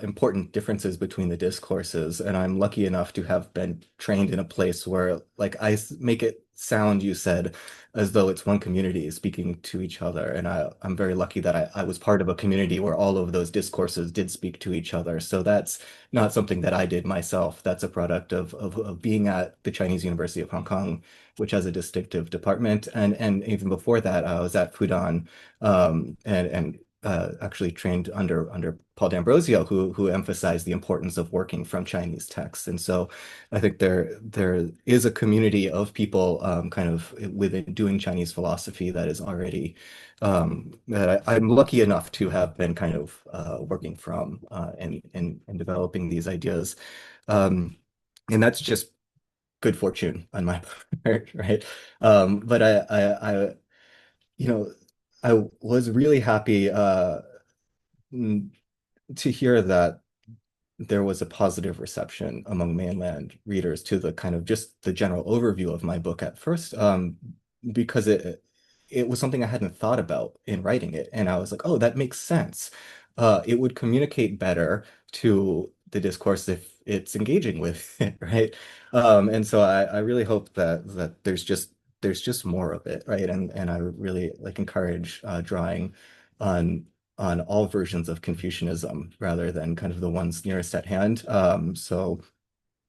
important differences between the discourses, and I'm lucky enough to have been trained in a place where, like, make it sound, you said, as though it's one community speaking to each other. And I'm very lucky that I was part of a community where all of those discourses did speak to each other. So that's not something that I did myself. That's a product of being at the Chinese University of Hong Kong, which has a distinctive department. And even before that, I was at Fudan, and actually trained under Paul D'Ambrosio, who emphasized the importance of working from Chinese texts. And so I think there is a community of people kind of within doing Chinese philosophy that is already that I'm lucky enough to have been kind of working from and developing these ideas. And that's just good fortune on my part, right? But you know, I was really happy to hear that there was a positive reception among mainland readers to the kind of just the general overview of my book at first, because it was something I hadn't thought about in writing it, and I was like, oh, that makes sense. It would communicate better to the discourse if it's engaging with it, right? And so I really hope that there's just more of it, right? And I would really like encourage drawing on all versions of Confucianism rather than kind of the ones nearest at hand. So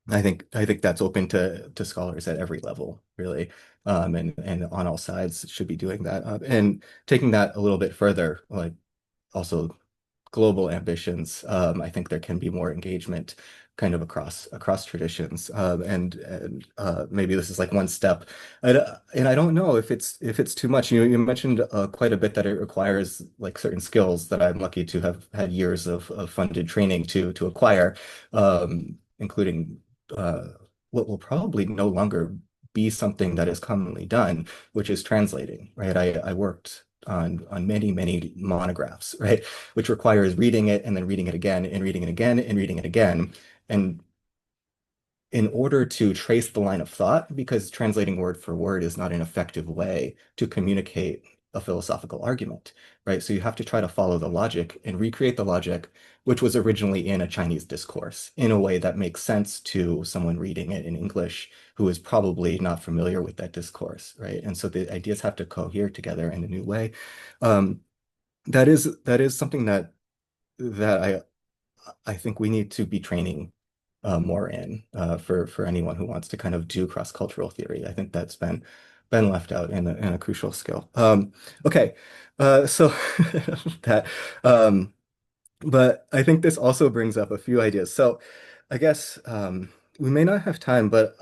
I think that's open to scholars at every level, really, and on all sides should be doing that. And taking that a little bit further, like also global ambitions, I think there can be more engagement kind of across traditions. And maybe this is like one step. And I don't know if it's too much. You mentioned quite a bit that it requires like certain skills that I'm lucky to have had years of funded training to acquire, including what will probably no longer be something that is commonly done, which is translating, right? I worked on many monographs, right? Which requires reading it and then reading it again and reading it again and reading it again. And in order to trace the line of thought, because translating word for word is not an effective way to communicate a philosophical argument, right? So you have to try to follow the logic and recreate the logic, which was originally in a Chinese discourse, in a way that makes sense to someone reading it in English who is probably not familiar with that discourse, right? And so the ideas have to cohere together in a new way. Um, that is something that I think we need to be training more in for anyone who wants to kind of do cross-cultural theory. I think that's been left out in a crucial skill. Okay, so that, but I think this also brings up a few ideas. So I guess we may not have time, but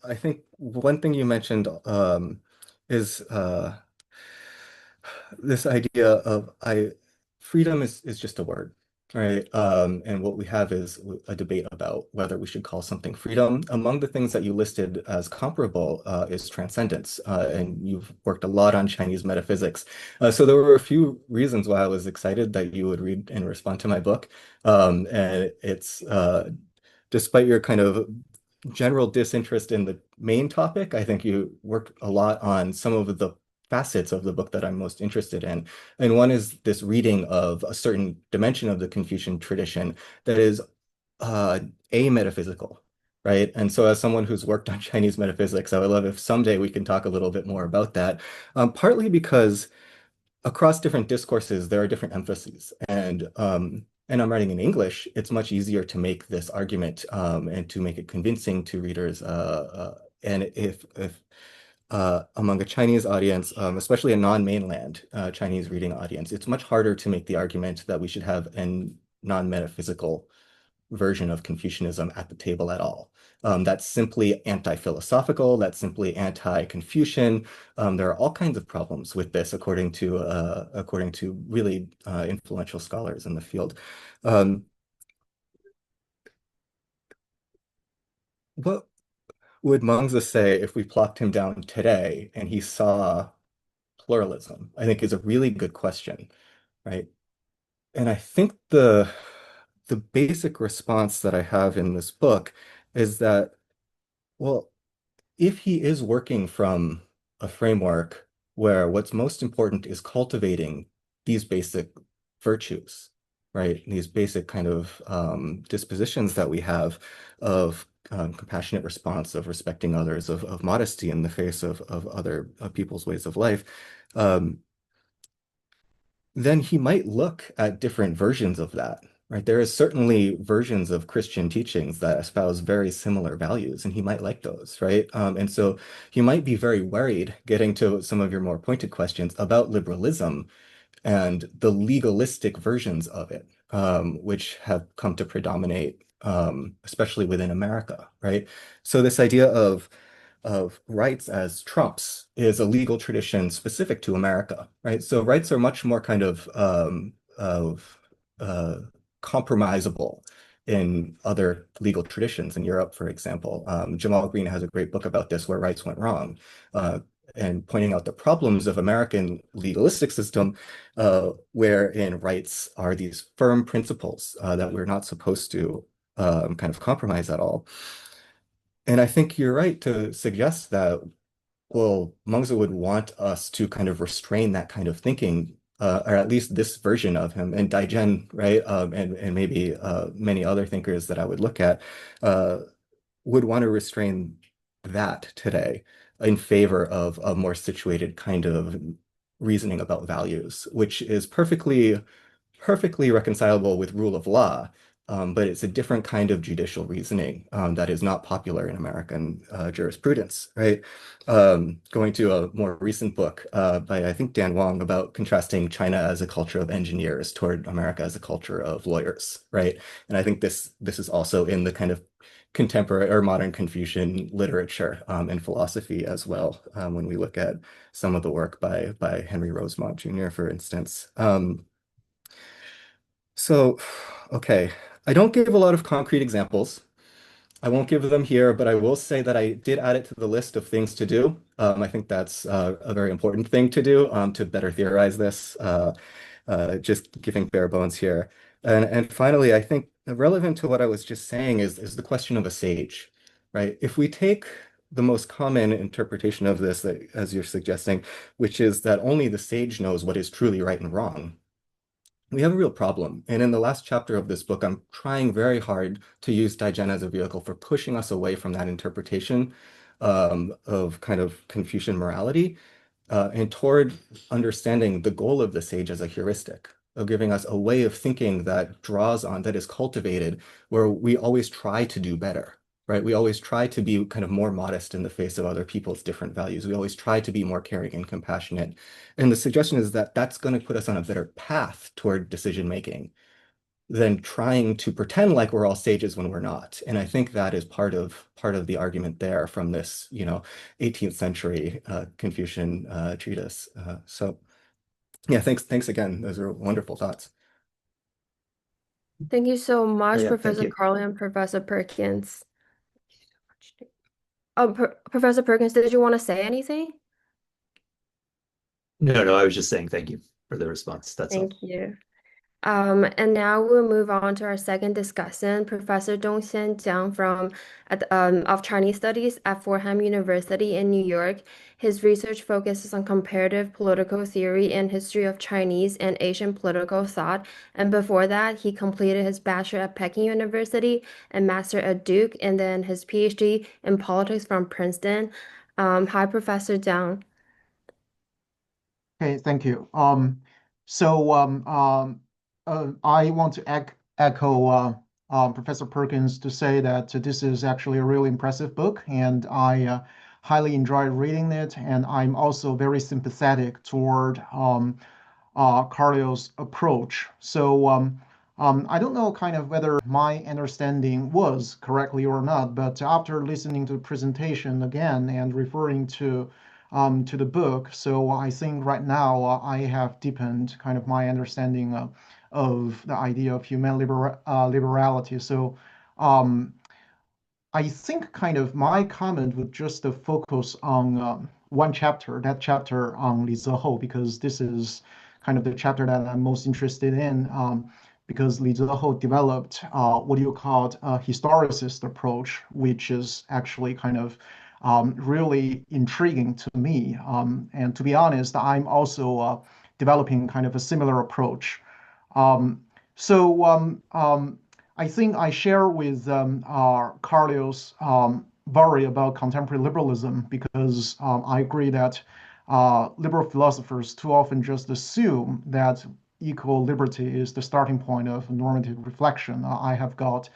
I think one thing you mentioned is this idea of I freedom is just a word, right? And what we have is a debate about whether we should call something freedom. Among the things that you listed as comparable is transcendence, and you've worked a lot on Chinese metaphysics. So there were a few reasons why I was excited that you would read and respond to my book. And it's despite your kind of general disinterest in the main topic. I think you worked a lot on some of the facets of the book that I'm most interested in. And one is this reading of a certain dimension of the Confucian tradition that is uh, ametaphysical, right? And so as someone who's worked on Chinese metaphysics, I would love if someday we can talk a little bit more about that. Partly because across different discourses, there are different emphases. And I'm writing in English, it's much easier to make this argument and to make it convincing to readers. And if among a Chinese audience, especially a non-mainland Chinese reading audience, it's much harder to make the argument that we should have a non-metaphysical version of Confucianism at the table at all. That's simply anti-philosophical, that's simply anti-Confucian. There are all kinds of problems with this, according to really influential scholars in the field. What would Mengzi say if we plopped him down today and he saw pluralism? I think is a really good question, right? And I think the basic response that I have in this book is that, well, if he is working from a framework where what's most important is cultivating these basic virtues, right? These basic kind of dispositions that we have of compassionate response, of respecting others, of modesty in the face of other people's ways of life, um, then he might look at different versions of that, right? There is certainly versions of Christian teachings that espouse very similar values, and he might like those, right? And so he might be very worried, getting to some of your more pointed questions about liberalism and the legalistic versions of it, which have come to predominate, especially within America, right? So this idea of rights as trumps is a legal tradition specific to America, right? So rights are much more kind of compromisable in other legal traditions in Europe, for example. Jamal Green has a great book about this, where rights went wrong, and pointing out the problems of American legalistic system, wherein rights are these firm principles that we're not supposed to kind of compromise at all. And I think you're right to suggest that, well, Mengzi would want us to kind of restrain that kind of thinking, or at least this version of him, and Daijen, right? And maybe many other thinkers that I would look at uh, would want to restrain that today in favor of a more situated kind of reasoning about values, which is perfectly reconcilable with rule of law, but it's a different kind of judicial reasoning that is not popular in American jurisprudence, right? Going to a more recent book by, I think, Dan Wong, about contrasting China as a culture of engineers toward America as a culture of lawyers, right? And I think this is also in the kind of contemporary or modern Confucian literature and philosophy as well, when we look at some of the work by Henry Rosemont Jr., for instance. So, okay, I don't give a lot of concrete examples. I won't give them here, but I will say that I did add it to the list of things to do. I think that's a very important thing to do to better theorize this, just giving bare bones here. And finally, I think relevant to what I was just saying is the question of a sage, right? If we take the most common interpretation of this, that, as you're suggesting, which is that only the sage knows what is truly right and wrong, we have a real problem. And in the last chapter of this book, I'm trying very hard to use Daijen as a vehicle for pushing us away from that interpretation of kind of Confucian morality and toward understanding the goal of the sage as a heuristic, of giving us a way of thinking that draws on, that is cultivated, where we always try to do better, right? We always try to be kind of more modest in the face of other people's different values. We always try to be more caring and compassionate. And the suggestion is that that's going to put us on a better path toward decision making than trying to pretend like we're all sages when we're not. And I think that is part of the argument there from this, 18th century Confucian treatise. So yeah, thanks again. Those are wonderful thoughts. Thank you so Oh, much, yeah, thank Professor you. Carleo and Professor Perkins. Oh, Professor Perkins, did you want to say anything? No, I was just saying thank you for the response. That's all. Thank you. And now we'll move on to our second discussant, Professor Dongxian Jiang of Chinese Studies at Fordham University in New York. His research focuses on comparative political theory and history of Chinese and Asian political thought. And before that, he completed his bachelor at Peking University and master at Duke, and then his PhD in politics from Princeton. Hi, Professor Jiang. Okay, thank you. I want to echo Professor Perkins to say that this is actually a really impressive book, and I highly enjoyed reading it. And I'm also very sympathetic toward Carleo's approach. I don't know kind of whether my understanding was correctly or not, but after listening to the presentation again and referring to the book, so I think right now I have deepened kind of my understanding of the idea of liberality. Um, I think kind of my comment would just focus on one chapter, that chapter on Li Zehou, because this is kind of the chapter that I'm most interested in, because Li Zehou developed what you call a historicist approach, which is actually kind of really intriguing to me. And to be honest, I'm also developing kind of a similar approach. Um, I think I share with Carleo's worry about contemporary liberalism because I agree that liberal philosophers too often just assume that equal liberty is the starting point of normative reflection. I have got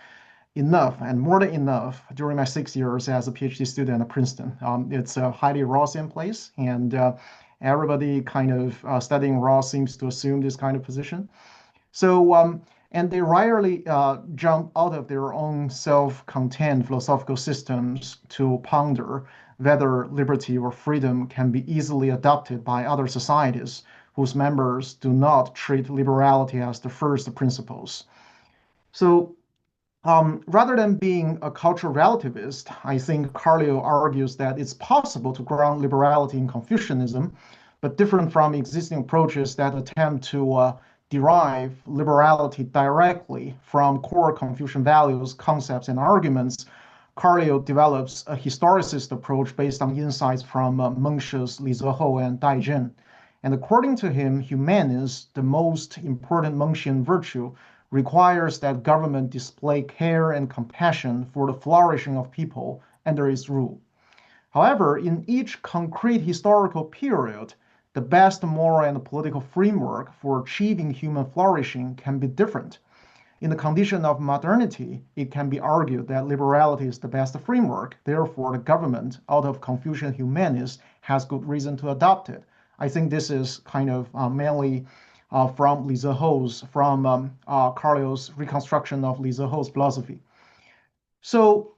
enough and more than enough during my 6 years as a PhD student at Princeton. It's a highly Rawlsian place, and everybody kind of studying Rawls seems to assume this kind of position. And they rarely jump out of their own self-contained philosophical systems to ponder whether liberty or freedom can be easily adopted by other societies whose members do not treat liberality as the first principles. So rather than being a cultural relativist, I think Carleo argues that it's possible to ground liberality in Confucianism, but different from existing approaches that attempt to derive liberality directly from core Confucian values, concepts, and arguments. Carleo develops a historicist approach based on insights from Mengshi's Li Zehou and Dai Zhen. And according to him, humaneness, the most important Mengshian virtue, requires that government display care and compassion for the flourishing of people under its rule. However, in each concrete historical period, the best moral and political framework for achieving human flourishing can be different. In the condition of modernity, it can be argued that liberality is the best framework. Therefore, the government, out of Confucian humanism, has good reason to adopt it. I think this is kind of mainly from Li Zehou's, from Carleo's reconstruction of Li Zehou's philosophy. So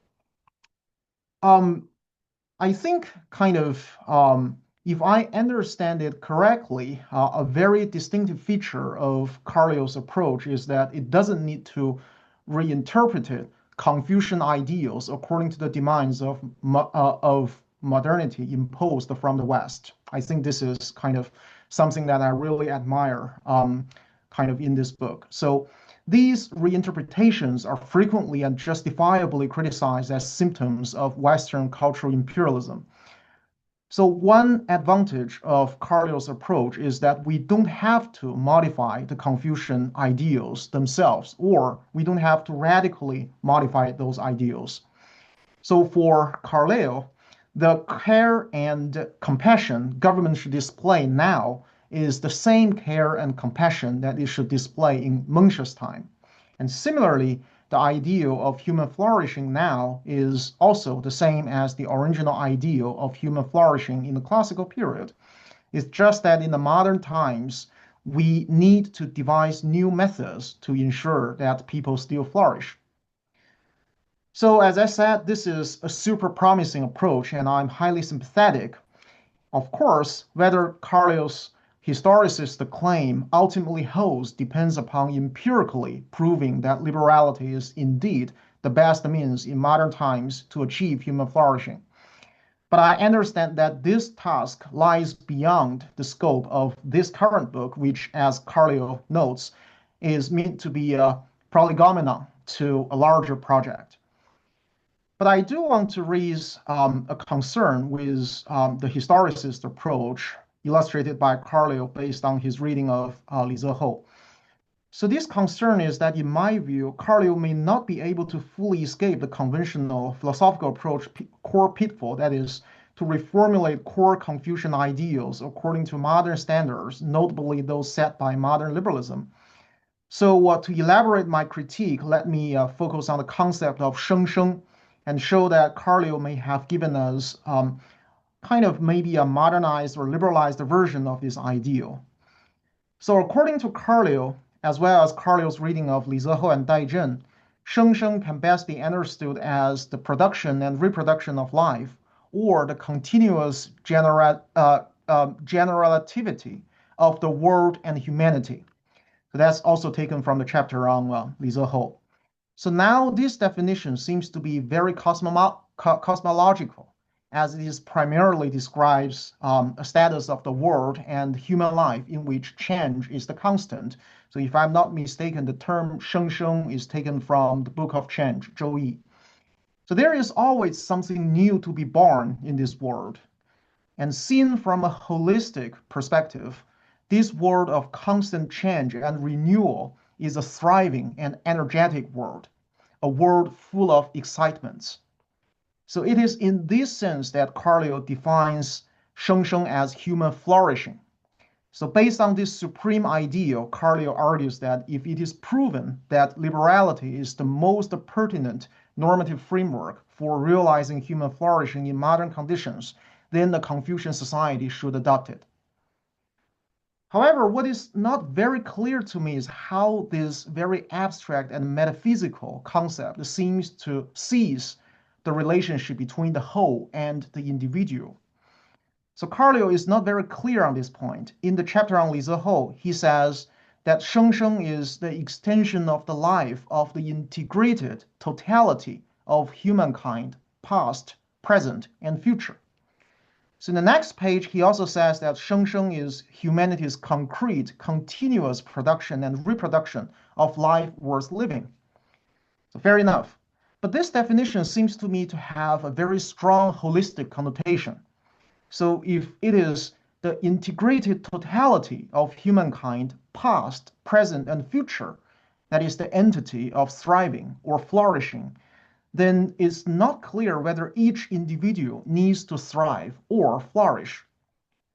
I think kind of if I understand it correctly, a very distinctive feature of Carleo's approach is that it doesn't need to reinterpret Confucian ideals according to the demands of modernity imposed from the West. I think this is kind of something that I really admire kind of in this book. So these reinterpretations are frequently and justifiably criticized as symptoms of Western cultural imperialism. So one advantage of Carleo's approach is that we don't have to modify the Confucian ideals themselves, or we don't have to radically modify those ideals. So for Carleo, the care and compassion government should display now is the same care and compassion that it should display in Mengshi's time. And similarly, the ideal of human flourishing now is also the same as the original ideal of human flourishing in the classical period. It's just that in the modern times, we need to devise new methods to ensure that people still flourish. So as I said, this is a super promising approach, and I'm highly sympathetic. Of course, whether Carleo's historicist claim ultimately holds depends upon empirically proving that liberality is indeed the best means in modern times to achieve human flourishing. But I understand that this task lies beyond the scope of this current book, which, as Carleo notes, is meant to be a prolegomena to a larger project. But I do want to raise a concern with the historicist approach illustrated by Carleo based on his reading of Li Zehou. So this concern is that, in my view, Carleo may not be able to fully escape the conventional philosophical approach core pitfall, that is, to reformulate core Confucian ideals according to modern standards, notably those set by modern liberalism. So to elaborate my critique, let me focus on the concept of sheng sheng and show that Carleo may have given us kind of maybe a modernized or liberalized version of this ideal. So according to Carleo, as well as Carleo's reading of Li Zehou and Dai Zhen, sheng sheng can best be understood as the production and reproduction of life, or the continuous generativity of the world and humanity. So that's also taken from the chapter on Li Zehou. So now this definition seems to be very cosmological, as it is primarily describes a status of the world and human life in which change is the constant. So if I'm not mistaken, the term sheng sheng is taken from the Book of Change, 周易. So there is always something new to be born in this world. And seen from a holistic perspective, this world of constant change and renewal is a thriving and energetic world, a world full of excitements. So it is in this sense that Carleo defines sheng sheng as human flourishing. So based on this supreme ideal, Carleo argues that if it is proven that liberality is the most pertinent normative framework for realizing human flourishing in modern conditions, then the Confucian society should adopt it. However, what is not very clear to me is how this very abstract and metaphysical concept seems to seize the relationship between the whole and the individual. So Carleo is not very clear on this point. In the chapter on Li Zehou, he says that sheng sheng is the extension of the life of the integrated totality of humankind, past, present, and future. So in the next page, he also says that sheng sheng is humanity's concrete, continuous production and reproduction of life worth living. So fair enough. But this definition seems to me to have a very strong holistic connotation. So if it is the integrated totality of humankind, past, present, and future, that is the entity of thriving or flourishing, then it's not clear whether each individual needs to thrive or flourish.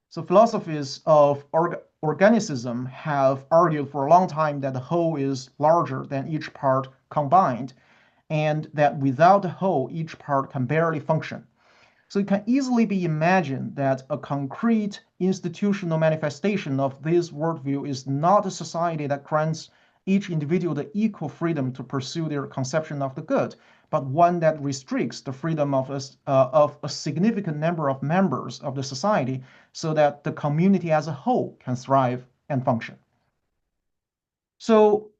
So philosophers of organicism have argued for a long time that the whole is larger than each part combined, and that without the whole, each part can barely function. So it can easily be imagined that a concrete institutional manifestation of this worldview is not a society that grants each individual the equal freedom to pursue their conception of the good, but one that restricts the freedom of a significant number of members of the society so that the community as a whole can thrive and function. So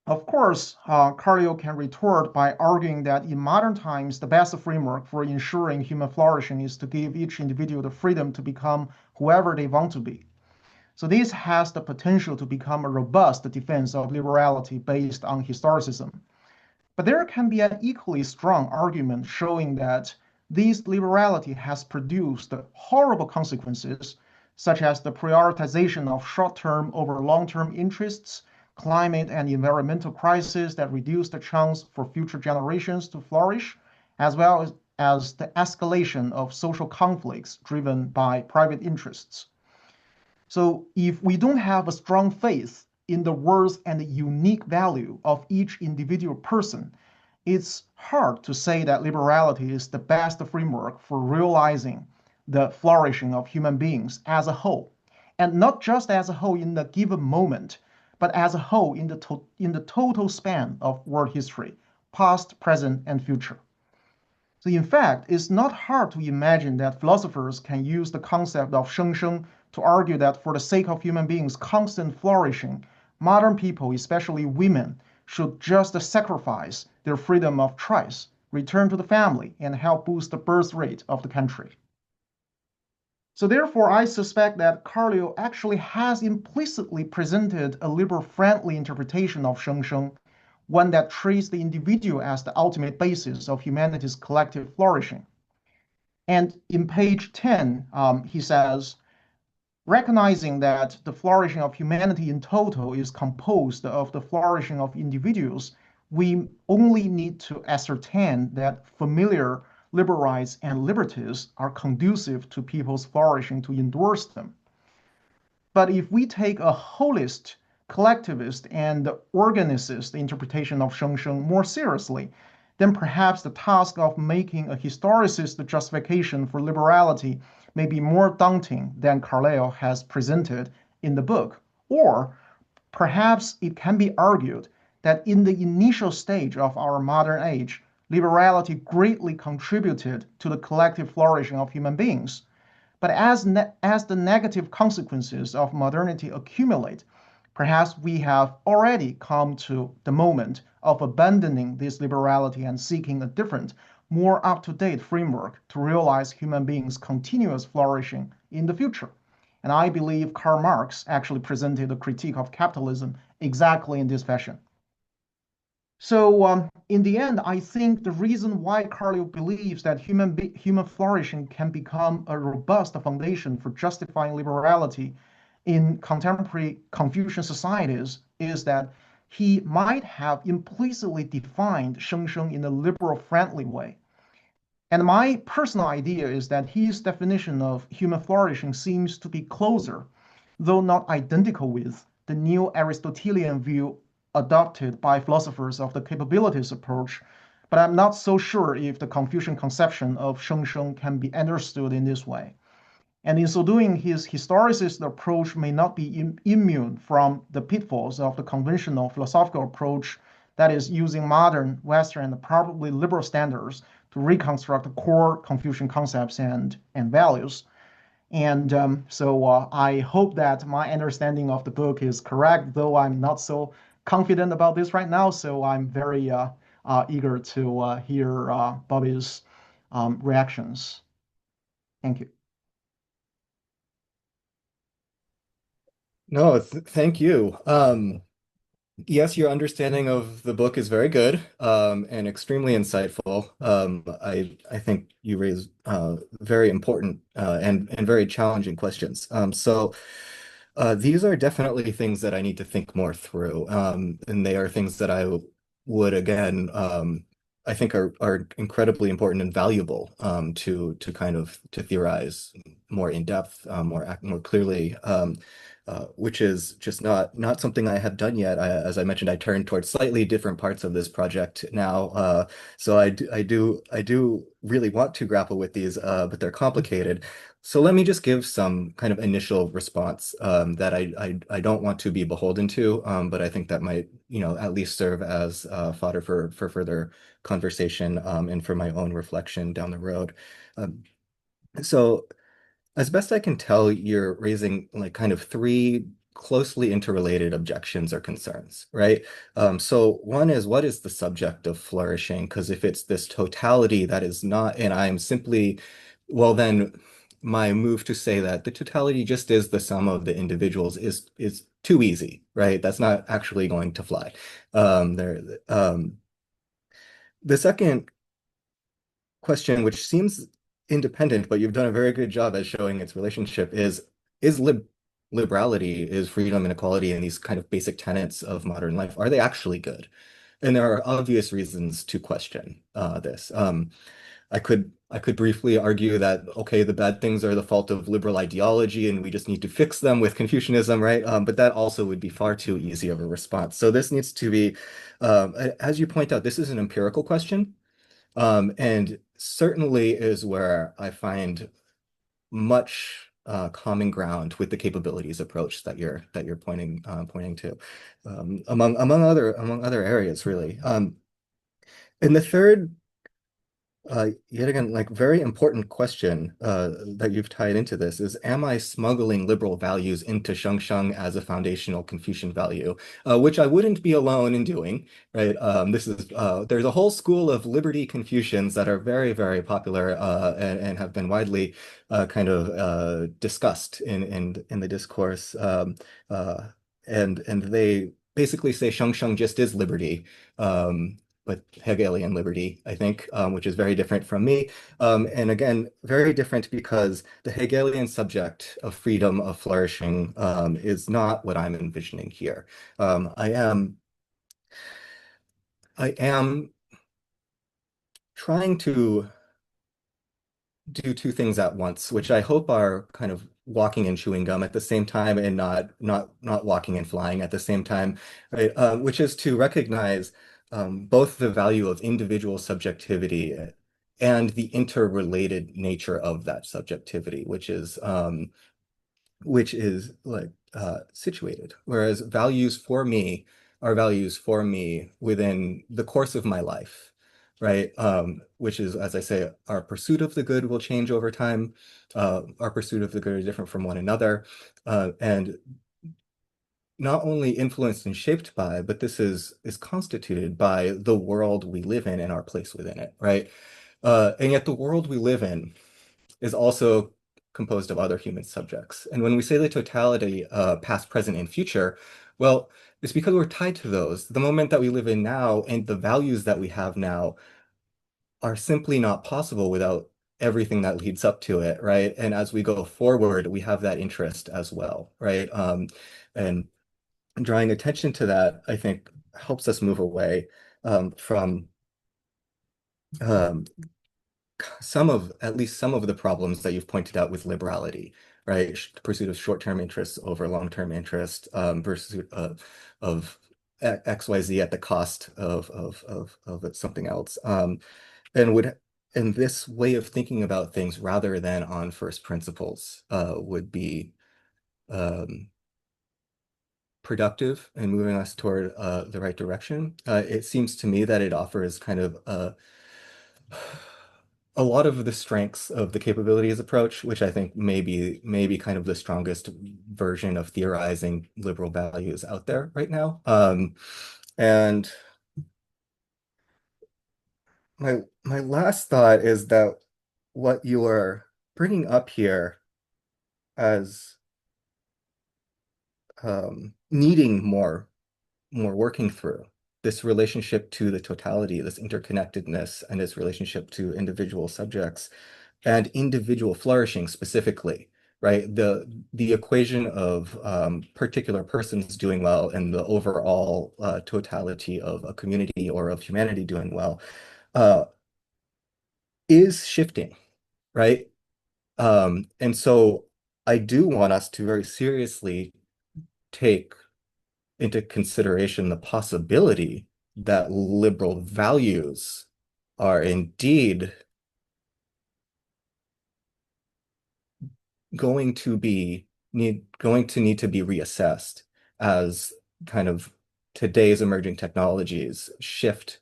of course, Carleo can retort by arguing that in modern times, the best framework for ensuring human flourishing is to give each individual the freedom to become whoever they want to be. So this has the potential to become a robust defense of liberality based on historicism. But there can be an equally strong argument showing that this liberality has produced horrible consequences, such as the prioritization of short-term over long-term interests, climate and environmental crisis that reduce the chance for future generations to flourish, as well as the escalation of social conflicts driven by private interests. So if we don't have a strong faith in the worth and the unique value of each individual person, it's hard to say that liberality is the best framework for realizing the flourishing of human beings as a whole, and not just as a whole in the given moment, but as a whole in the total span of world history, past, present, and future. So in fact, it's not hard to imagine that philosophers can use the concept of sheng sheng to argue that for the sake of human beings' constant flourishing, modern people, especially women, should just sacrifice their freedom of choice, return to the family, and help boost the birth rate of the country. So therefore, I suspect that Carleo actually has implicitly presented a liberal-friendly interpretation of Sheng Sheng, one that treats the individual as the ultimate basis of humanity's collective flourishing. And in page 10, he says, recognizing that the flourishing of humanity in total is composed of the flourishing of individuals, we only need to ascertain that familiar liberal rights and liberties are conducive to people's flourishing to endorse them. But if we take a holist, collectivist, and organicist interpretation of Sheng Sheng more seriously, then perhaps the task of making a historicist justification for liberality may be more daunting than Carleo has presented in the book. Or perhaps it can be argued that in the initial stage of our modern age, liberality greatly contributed to the collective flourishing of human beings. But as the negative consequences of modernity accumulate, perhaps we have already come to the moment of abandoning this liberality and seeking a different, more up-to-date framework to realize human beings' continuous flourishing in the future. And I believe Karl Marx actually presented a critique of capitalism exactly in this fashion. So in the end, I think the reason why Carleo believes that human flourishing can become a robust foundation for justifying liberality in contemporary Confucian societies is that he might have implicitly defined Sheng Sheng in a liberal-friendly way. And my personal idea is that his definition of human flourishing seems to be closer, though not identical with, the neo-Aristotelian view adopted by philosophers of the capabilities approach, but I'm not so sure if the Confucian conception of Sheng Sheng can be understood in this way. And in so doing, his historicist approach may not be immune from the pitfalls of the conventional philosophical approach, that is, using modern, Western, and probably liberal standards to reconstruct the core Confucian concepts and values. And I hope that my understanding of the book is correct, though I'm not so confident about this right now. So I'm very eager to hear Bobby's reactions. Thank you. No, thank you. Yes, your understanding of the book is very good and extremely insightful. I think you raise very important and very challenging questions. These are definitely things that I need to think more through, and they are things that I would again I think are incredibly important and valuable to kind of to theorize more in depth, more clearly. Which is just not something I have done yet. As I mentioned, I turned towards slightly different parts of this project now. So I do really want to grapple with these, but they're complicated. So let me just give some kind of initial response that I don't want to be beholden to, but I think that might, at least serve as fodder for further conversation and for my own reflection down the road. Um, so as best I can tell, you're raising like kind of three closely interrelated objections or concerns, right? So one is, what is the subject of flourishing? Because if it's this totality that is not, and I'm simply, well, then my move to say that the totality just is the sum of the individuals is too easy, right? That's not actually going to fly. There, the second question, which seems independent, but you've done a very good job at showing its relationship, is liberality, is freedom and equality, and these kind of basic tenets of modern life, are they actually good? And there are obvious reasons to question this. I could briefly argue that, okay, the bad things are the fault of liberal ideology and we just need to fix them with Confucianism, right? But that also would be far too easy of a response. So this needs to be, as you point out, this is an empirical question. And certainly is where I find much common ground with the capabilities approach that you're pointing to, among other areas, really. And the third Yet again, like very important question that you've tied into this is, am I smuggling liberal values into Shengsheng as a foundational Confucian value, which I wouldn't be alone in doing, right? There's a whole school of liberty Confucians that are very, very popular and have been widely kind of discussed in the discourse, uh, and they basically say Shengsheng just is liberty. With Hegelian liberty, I think, which is very different from me. And again, very different because the Hegelian subject of freedom, of flourishing, is not what I'm envisioning here. I am trying to do two things at once, which I hope are kind of walking and chewing gum at the same time and not walking and flying at the same time, right? Which is to recognize both the value of individual subjectivity and the interrelated nature of that subjectivity, which is like situated. Whereas values for me are values for me within the course of my life, right? Which is, as I say, our pursuit of the good will change over time. Our pursuit of the good is different from one another. And not only influenced and shaped by, but this is constituted by the world we live in and our place within it, right? And yet the world we live in is also composed of other human subjects. And when we say the totality, past, present, and future, well, it's because we're tied to those. The moment that we live in now and the values that we have now are simply not possible without everything that leads up to it, right? And as we go forward, we have that interest as well, right? And drawing attention to that, I think, helps us move away from um, at least some of the problems that you've pointed out with liberality, right? Pursuit of short-term interests over long-term interest, pursuit of XYZ at the cost of something else. And would and this way of thinking about things rather than on first principles would be um, productive and moving us toward the right direction. It seems to me that it offers kind of a lot of the strengths of the capabilities approach, which I think may be kind of the strongest version of theorizing liberal values out there right now. And my last thought is that what you are bringing up here as needing more working through this relationship to the totality, this interconnectedness, and its relationship to individual subjects and individual flourishing specifically, right? The equation of particular persons doing well and the overall totality of a community or of humanity doing well uh, is shifting, right? And so I do want us to very seriously take into consideration the possibility that liberal values are indeed going to need to be reassessed as kind of today's emerging technologies shift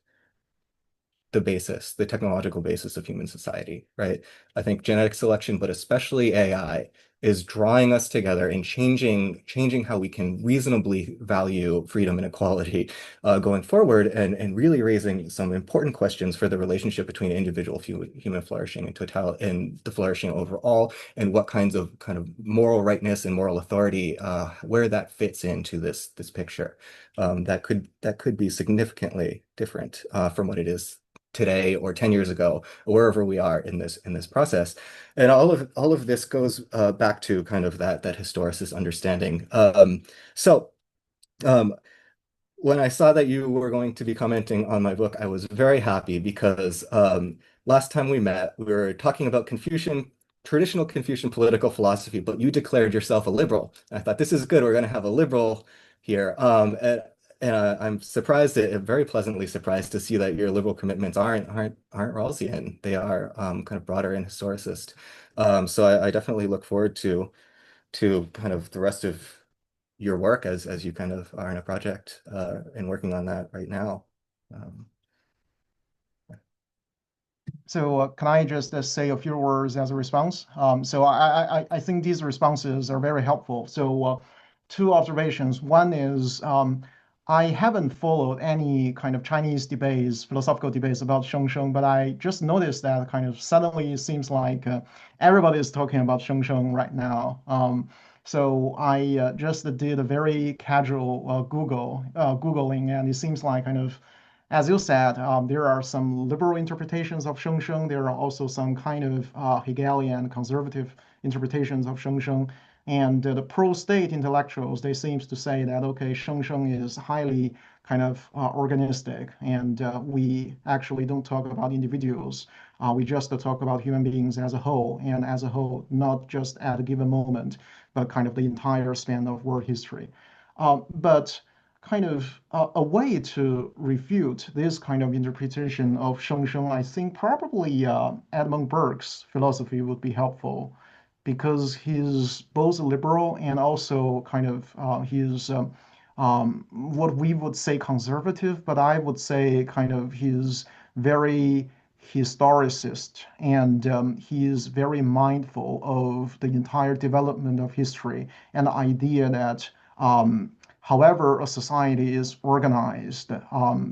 the technological basis of human society, right? I think genetic selection, but especially AI, is drawing us together and changing how we can reasonably value freedom and equality going forward, and really raising some important questions for the relationship between individual human flourishing and and the flourishing overall, and what kinds of kind of moral rightness and moral authority, where that fits into this picture. That could be significantly different from what it is today or 10 years ago, or wherever we are in this process. And all of this goes back to kind of that historicist understanding. So um, when I saw that you were going to be commenting on my book, I was very happy because last time we met, we were talking about traditional Confucian political philosophy, but you declared yourself a liberal. I thought this is good. We're going to have a liberal here. And I'm surprised, very pleasantly surprised to see that your liberal commitments aren't Rawlsian. They are kind of broader and historicist. So I definitely look forward to kind of the rest of your work as you kind of are in a project and working on that right now. Um, Can I just say a few words as a response? I think these responses are very helpful. Two observations. One is I haven't followed any kind of Chinese debates, philosophical debates about Sheng Sheng, but I just noticed that kind of suddenly it seems like everybody is talking about Sheng Sheng right now. So I just did a very casual Googling, and it seems like kind of, as you said, there are some liberal interpretations of Sheng Sheng. There are also some kind of Hegelian conservative interpretations of Sheng Sheng. And the pro-state intellectuals, they seems to say that, okay, Sheng Sheng is highly kind of organistic, and we actually don't talk about individuals. We just talk about human beings as a whole, and as a whole, not just at a given moment, but kind of the entire span of world history. But kind of a way to refute this kind of interpretation of Sheng Sheng, I think probably Edmund Burke's philosophy would be helpful because he's both liberal and also kind of he's what we would say conservative, but I would say kind of he's very historicist, and he is very mindful of the entire development of history and the idea that however a society is organized,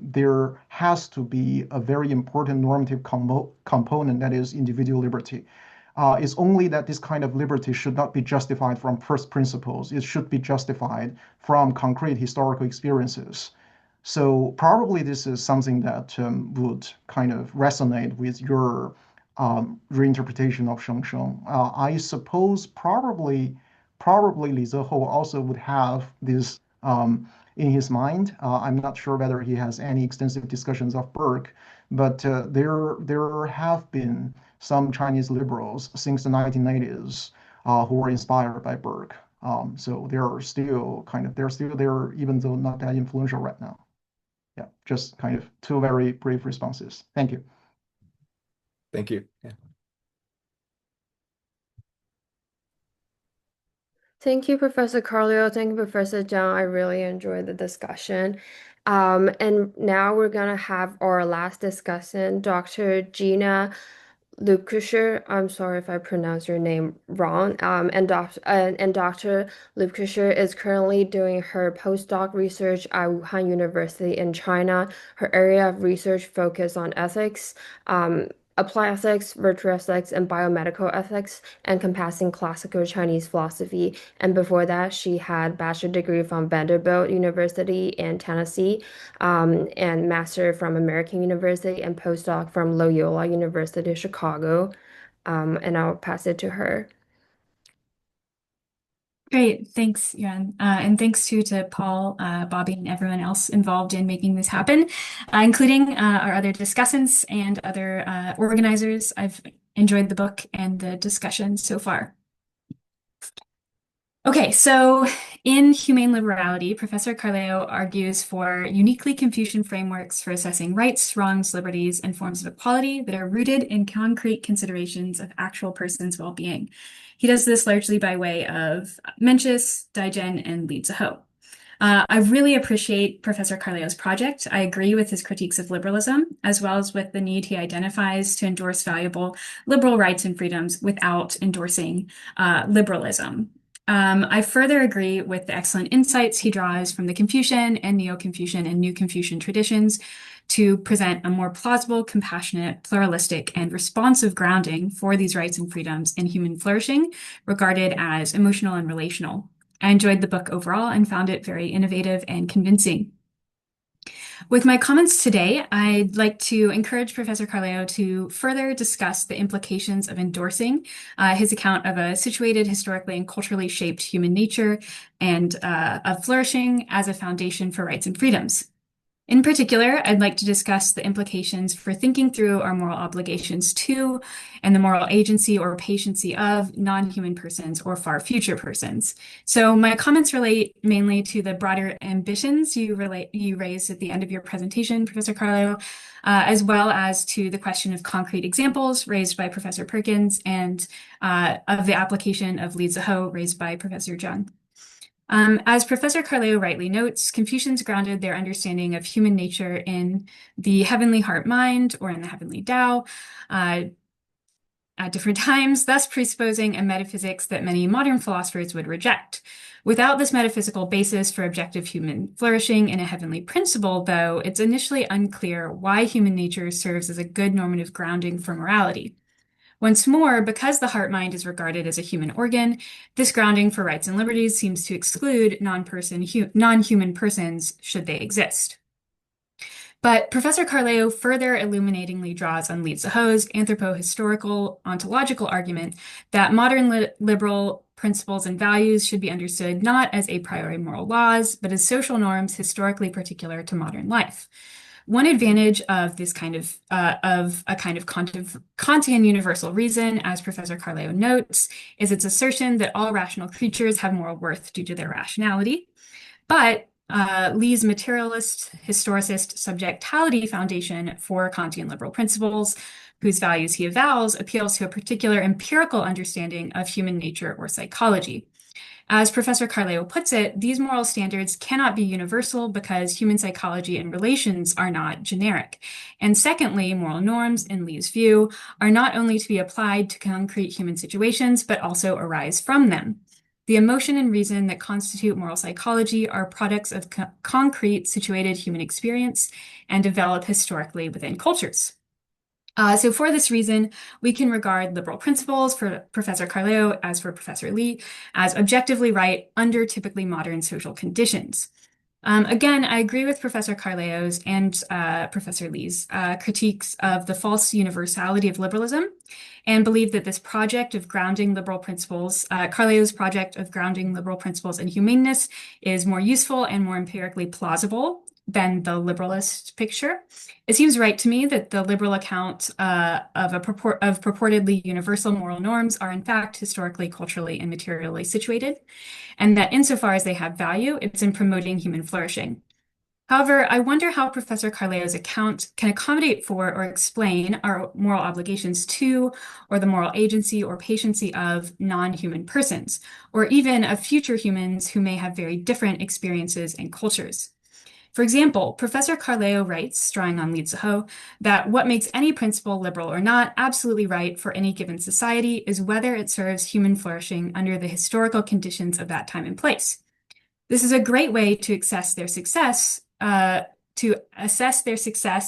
there has to be a very important normative component that is individual liberty. It's only that this kind of liberty should not be justified from first principles. It should be justified from concrete historical experiences. So probably this is something that would kind of resonate with your reinterpretation of Sheng Sheng. I suppose probably Li Zehou also would have this in his mind. I'm not sure whether he has any extensive discussions of Burke, but there have been some Chinese liberals since the 1980s who were inspired by Burke. So they're still there, even though not that influential right now. Yeah, just kind of two very brief responses. Thank you. Thank you. Yeah. Thank you, Professor Carleo. Thank you, Professor Jiang. I really enjoyed the discussion. And now we're going to have our last discussion, Dr. Gina Lebkuecher. I'm sorry if I pronounce your name wrong. And Dr. Lebkuecher is currently doing her postdoc research at Wuhan University in China. Her area of research focuses on ethics, applied ethics, virtue ethics, and biomedical ethics, encompassing classical Chinese philosophy. And before that, she had bachelor degree from Vanderbilt University in Tennessee, and master from American University, and postdoc from Loyola University, Chicago. And I'll pass it to her. Great, thanks, Yiran. And thanks too to Paul, Bobby, and everyone else involved in making this happen, including our other discussants and other organizers. I've enjoyed the book and the discussion so far. Okay, so in Humane Liberality, Professor Carleo argues for uniquely Confucian frameworks for assessing rights, wrongs, liberties, and forms of equality that are rooted in concrete considerations of actual persons' well-being. He does this largely by way of Mencius, Daigen, and Li Zehou. I really appreciate Professor Carleo's project. I agree with his critiques of liberalism, as well as with the need he identifies to endorse valuable liberal rights and freedoms without endorsing liberalism. I further agree with the excellent insights he draws from the Confucian and Neo-Confucian and New Confucian traditions to present a more plausible, compassionate, pluralistic, and responsive grounding for these rights and freedoms in human flourishing, regarded as emotional and relational. I enjoyed the book overall and found it very innovative and convincing. With my comments today, I'd like to encourage Professor Carleo to further discuss the implications of endorsing his account of a situated, historically and culturally shaped human nature and of flourishing as a foundation for rights and freedoms. In particular, I'd like to discuss the implications for thinking through our moral obligations to and the moral agency or patiency of non-human persons or far future persons. So my comments relate mainly to the broader ambitions you raised at the end of your presentation, Professor Carleo, as well as to the question of concrete examples raised by Professor Perkins and of the application of Li Zehou raised by Professor Jiang. As Professor Carleo rightly notes, Confucians grounded their understanding of human nature in the heavenly heart-mind or in the heavenly Tao at different times, thus presupposing a metaphysics that many modern philosophers would reject. Without this metaphysical basis for objective human flourishing in a heavenly principle, though, it's initially unclear why human nature serves as a good normative grounding for morality. Once more, because the heart-mind is regarded as a human organ, this grounding for rights and liberties seems to exclude non-human persons should they exist. But Professor Carleo further illuminatingly draws on Li Ziho's anthropo-historical ontological argument that modern liberal principles and values should be understood not as a priori moral laws, but as social norms historically particular to modern life. One advantage of this kind of a kind of Kantian universal reason, as Professor Carleo notes, is its assertion that all rational creatures have moral worth due to their rationality. But Lee's materialist, historicist subjectivity foundation for Kantian liberal principles, whose values he avows, appeals to a particular empirical understanding of human nature or psychology. As Professor Carleo puts it, these moral standards cannot be universal because human psychology and relations are not generic. And secondly, moral norms, in Lee's view, are not only to be applied to concrete human situations, but also arise from them. The emotion and reason that constitute moral psychology are products of concrete situated human experience and develop historically within cultures. So for this reason, we can regard liberal principles for Professor Carleo, as for Professor Lee, as objectively right under typically modern social conditions. Again, I agree with Professor Carleo's and Professor Lee's critiques of the false universality of liberalism and believe that this project of grounding liberal principles, Carleo's project of grounding liberal principles in humaneness, is more useful and more empirically plausible than the liberalist picture. It seems right to me that the liberal account of purportedly universal moral norms are in fact historically, culturally, and materially situated, and that insofar as they have value, it's in promoting human flourishing. However, I wonder how Professor Carleo's account can accommodate for or explain our moral obligations to, or the moral agency or patiency of non-human persons, or even of future humans who may have very different experiences and cultures. For example, Professor Carleo writes, drawing on Li Ziho, that what makes any principle, liberal or not, absolutely right for any given society is whether it serves human flourishing under the historical conditions of that time and place. This is a great way to assess their success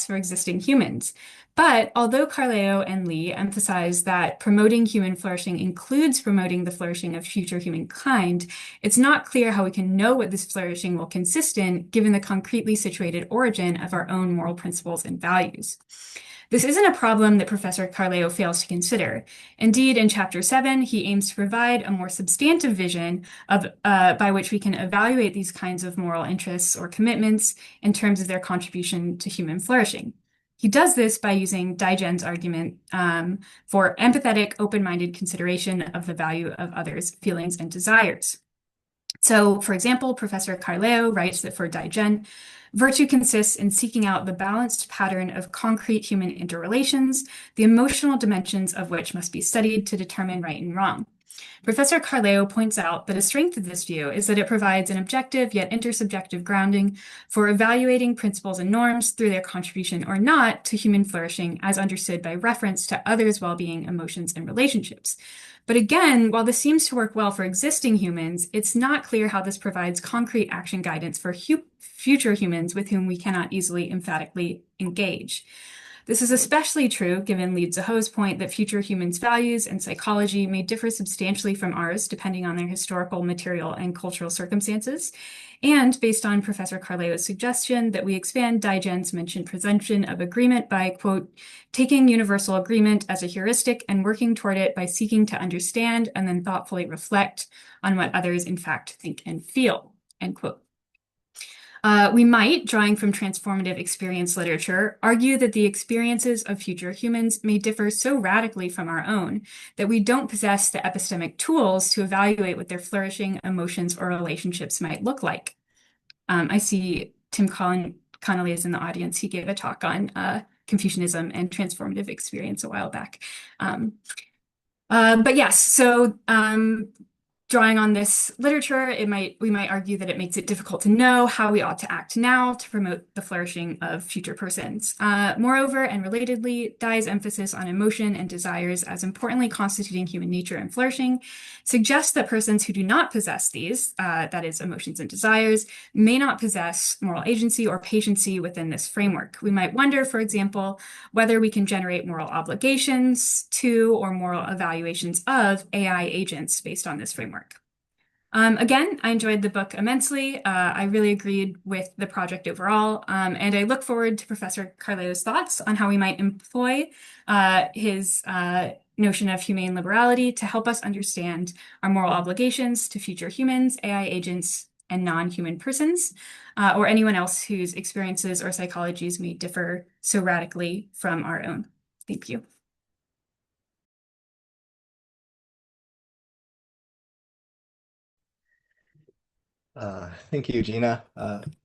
for existing humans. But although Carleo and Lee emphasize that promoting human flourishing includes promoting the flourishing of future humankind, it's not clear how we can know what this flourishing will consist in, given the concretely situated origin of our own moral principles and values. This isn't a problem that Professor Carleo fails to consider. Indeed, in Chapter 7, he aims to provide a more substantive vision of by which we can evaluate these kinds of moral interests or commitments in terms of their contribution to human flourishing. He does this by using Daigen's argument for empathetic, open-minded consideration of the value of others' feelings and desires. So, for example, Professor Carleo writes that for Daigen, virtue consists in seeking out the balanced pattern of concrete human interrelations, the emotional dimensions of which must be studied to determine right and wrong. Professor Carleo points out that a strength of this view is that it provides an objective yet intersubjective grounding for evaluating principles and norms through their contribution or not to human flourishing as understood by reference to others' well-being, emotions, and relationships. But again, while this seems to work well for existing humans, it's not clear how this provides concrete action guidance for future humans with whom we cannot easily emphatically engage. This is especially true given Li Ziho's point that future humans' values and psychology may differ substantially from ours depending on their historical, material, and cultural circumstances, and based on Professor Carleo's suggestion that we expand Daigen's mentioned presumption of agreement by, quote, taking universal agreement as a heuristic and working toward it by seeking to understand and then thoughtfully reflect on what others in fact think and feel, end quote. We might, drawing from transformative experience literature, argue that the experiences of future humans may differ so radically from our own that we don't possess the epistemic tools to evaluate what their flourishing emotions or relationships might look like. I see Tim Connolly is in the audience. He gave a talk on Confucianism and transformative experience a while back. But yes, so Drawing on this literature, we might argue that it makes it difficult to know how we ought to act now to promote the flourishing of future persons. Moreover, and relatedly, Dai's emphasis on emotion and desires as importantly constituting human nature and flourishing suggests that persons who do not possess these, that is, emotions and desires, may not possess moral agency or patiency within this framework. We might wonder, for example, whether we can generate moral obligations to or moral evaluations of AI agents based on this framework. Again, I enjoyed the book immensely. I really agreed with the project overall, and I look forward to Professor Carleo's thoughts on how we might employ his notion of humane liberality to help us understand our moral obligations to future humans, AI agents, and non-human persons, or anyone else whose experiences or psychologies may differ so radically from our own. Thank you. Thank you, Gina.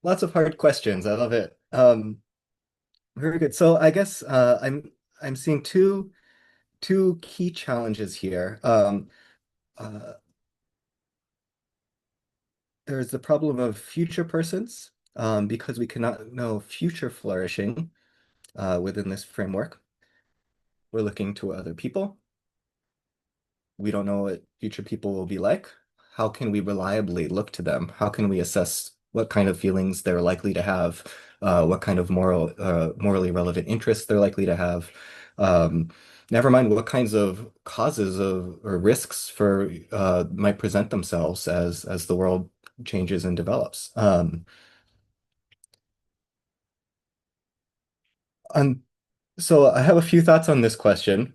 Lots of hard questions. I love it. Very good. So I guess I'm seeing two key challenges here. There's the problem of future persons, because we cannot know future flourishing within this framework. We're looking to other people. We don't know what future people will be like. How can we reliably look to them? How can we assess what kind of feelings they're likely to have, what kind of morally relevant interests they're likely to have? Never mind what kinds of causes or risks might present themselves as the world changes and develops. So I have a few thoughts on this question.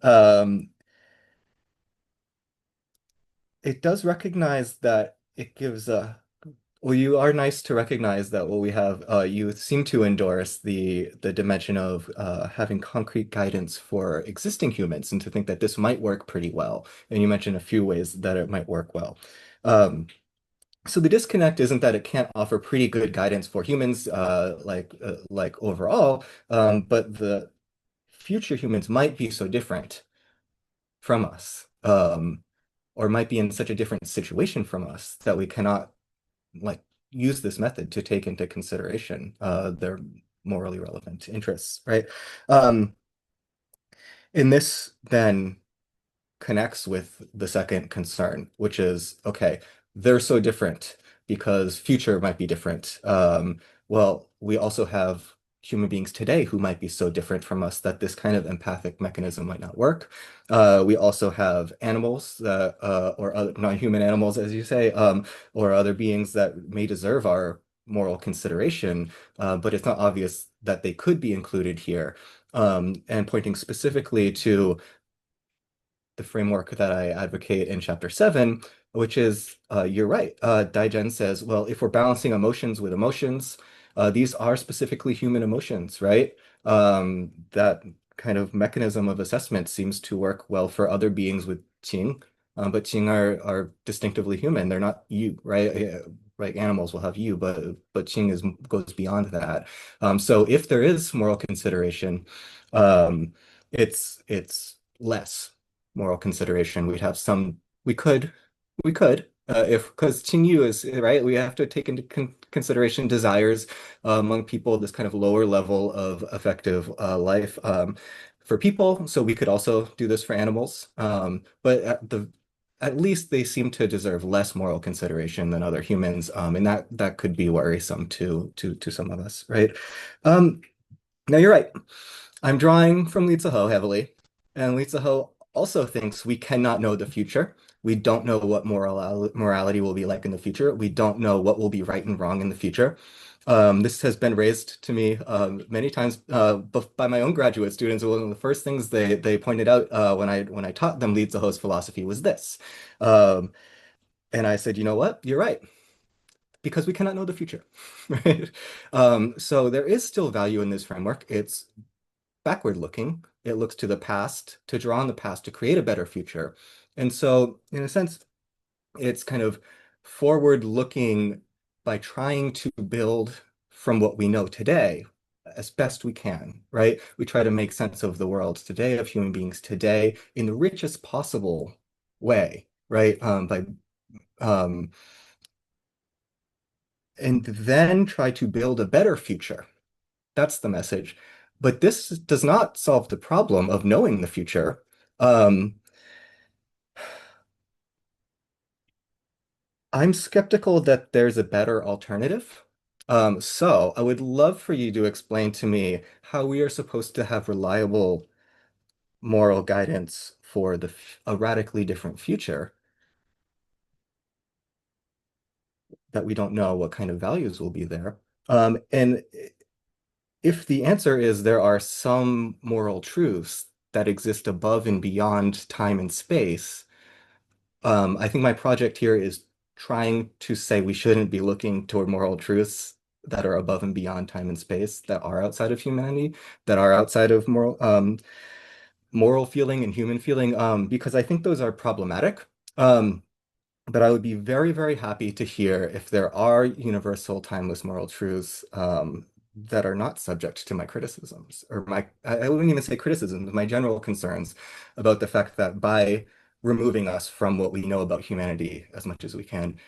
It does recognize that it gives well, you are nice to recognize that what we have, you seem to endorse the dimension of having concrete guidance for existing humans and to think that this might work pretty well. And you mentioned a few ways that it might work well. So the disconnect isn't that it can't offer pretty good guidance for humans, like overall, but the future humans might be so different from us, or might be in such a different situation from us that we cannot like use this method to take into consideration their morally relevant interests, right? And this then connects with the second concern, which is, okay, they're so different because future might be different. Well, we also have human beings today who might be so different from us that this kind of empathic mechanism might not work. We also have animals or other non-human animals, as you say, or other beings that may deserve our moral consideration, but it's not obvious that they could be included here. And pointing specifically to the framework that I advocate in chapter 7, which is, you're right. Daijen says, well, if we're balancing emotions with emotions, these are specifically human emotions, right? That kind of mechanism of assessment seems to work well for other beings with Qing, but Qing are distinctively human. They're not you, right? Right, animals will have you, but Qing goes beyond that. So if there is moral consideration, it's less moral consideration. We could, because Qingyu is, right, we have to take into consideration desires among people, this kind of lower level of effective life for people. So we could also do this for animals. But at least they seem to deserve less moral consideration than other humans. And that could be worrisome to some of us, right? Now you're right. I'm drawing from Li Zihe heavily, and Li Zihe also thinks we cannot know the future. We don't know what morality will be like in the future. We don't know what will be right and wrong in the future. This has been raised to me many times by my own graduate students. One of the first things they pointed out when I taught them Li Zihe's philosophy was this. And I said, you know what? You're right. Because we cannot know the future, right? So there is still value in this framework. It's backward looking. It looks to the past, to draw on the past to create a better future. And so, in a sense, it's kind of forward looking by trying to build from what we know today as best we can, right? We try to make sense of the world today, of human beings today, in the richest possible way, right? By and then try to build a better future. That's the message. But this does not solve the problem of knowing the future. I'm skeptical that there's a better alternative. So I would love for you to explain to me how we are supposed to have reliable moral guidance for a radically different future that we don't know what kind of values will be there. And if the answer is there are some moral truths that exist above and beyond time and space, I think my project here is trying to say we shouldn't be looking toward moral truths that are above and beyond time and space, that are outside of humanity, that are outside of moral feeling and human feeling, because I think those are problematic. But I would be very, very happy to hear if there are universal, timeless moral truths that are not subject to my criticisms, or I wouldn't even say criticisms, my general concerns about the fact that by removing us from what we know about humanity as much as we can,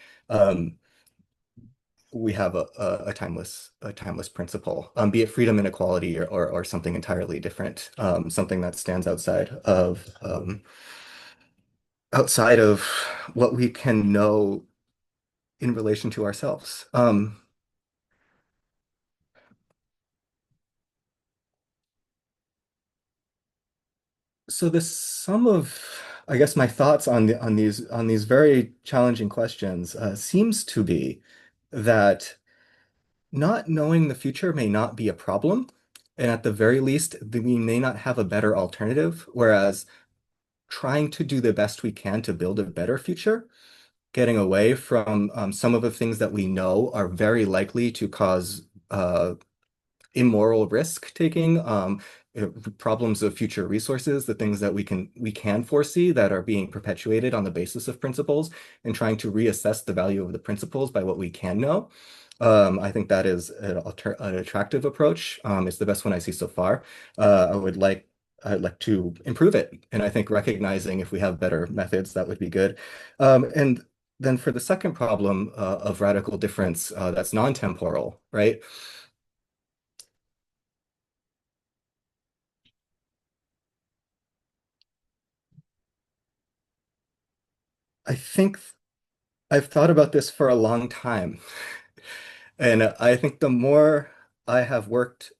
we have a timeless principle, be it freedom and equality or something entirely different, something that stands outside of what we can know in relation to ourselves. So the sum of, I guess, my thoughts on these very challenging questions seems to be that not knowing the future may not be a problem, and at the very least, we may not have a better alternative. Whereas trying to do the best we can to build a better future, getting away from some of the things that we know are very likely to cause immoral risk taking, problems of future resources, the things that we can foresee that are being perpetuated on the basis of principles, and trying to reassess the value of the principles by what we can know. I think that is an attractive approach. It's the best one I see so far. I'd like to improve it, and I think recognizing if we have better methods, that would be good. And then for the second problem of radical difference, that's non-temporal, right? I think I've thought about this for a long time. And I think the more I have worked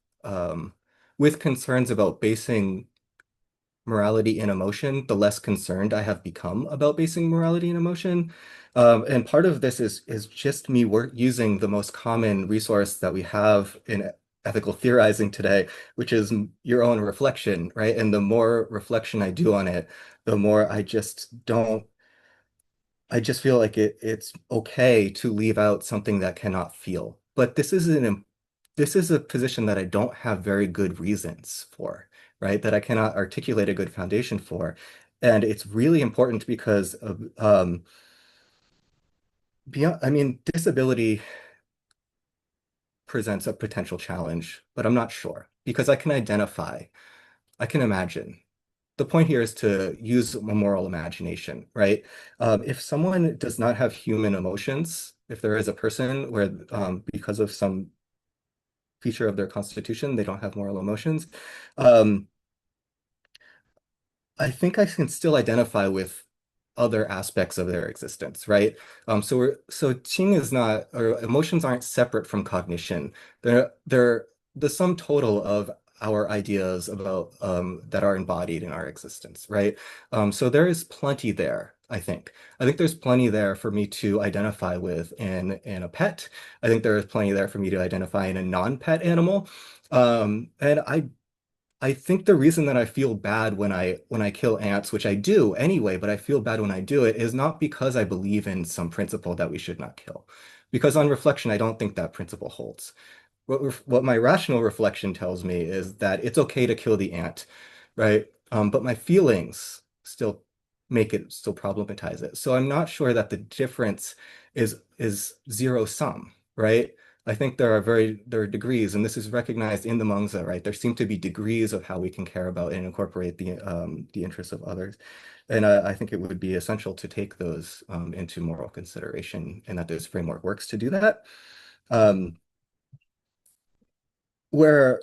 with concerns about basing morality in emotion, the less concerned I have become about basing morality in emotion. And part of this is just me using the most common resource that we have in ethical theorizing today, which is your own reflection, right? And the more reflection I do on it, the more I just feel like it's okay to leave out something that cannot feel. But this is a position that I don't have very good reasons for, right? That I cannot articulate a good foundation for. And it's really important because of I mean, disability presents a potential challenge, but I'm not sure because I can imagine. The point here is to use a moral imagination, right? If someone does not have human emotions, if there is a person where because of some feature of their constitution, they don't have moral emotions, um, I think I can still identify with other aspects of their existence, right? So Qing is not, or emotions aren't separate from cognition. They're the sum total of our ideas about that are embodied in our existence, right? So there is plenty there, I think. I think there's plenty there for me to identify with in a pet. I think there is plenty there for me to identify in a non-pet animal. And I think the reason that I feel bad when I kill ants, which I do anyway, but I feel bad when I do it, is not because I believe in some principle that we should not kill. Because on reflection, I don't think that principle holds. What my rational reflection tells me is that it's okay to kill the ant, right? But my feelings still problematize it. So I'm not sure that the difference is zero sum, right? I think there are degrees, and this is recognized in the Mengzi, right? There seem to be degrees of how we can care about and incorporate the interests of others. And I think it would be essential to take those into moral consideration, and that this framework works to do that. Um, where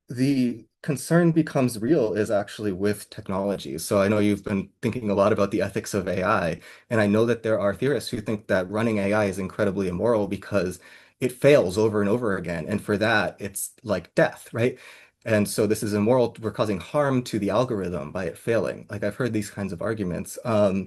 the concern becomes real is actually with technology. So I know you've been thinking a lot about the ethics of AI, and I know that there are theorists who think that running AI is incredibly immoral because it fails over and over again. And for that, it's like death, right? And so this is immoral. We're causing harm to the algorithm by it failing. Like I've heard these kinds of arguments. I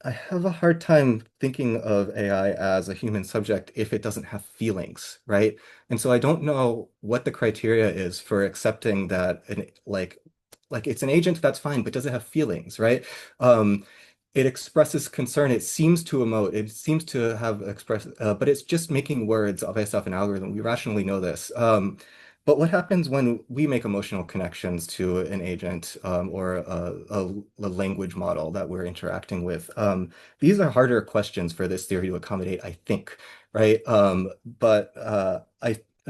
I have a hard time thinking of AI as a human subject if it doesn't have feelings, right? And so I don't know what the criteria is for accepting that like it's an agent, that's fine, but does it have feelings, right? Um, it expresses concern. It seems to emote. It seems to have expressed, but it's just making words based off an algorithm. We rationally know this. But what happens when we make emotional connections to an agent or a language model that we're interacting with? These are harder questions for this theory to accommodate, I think, right? I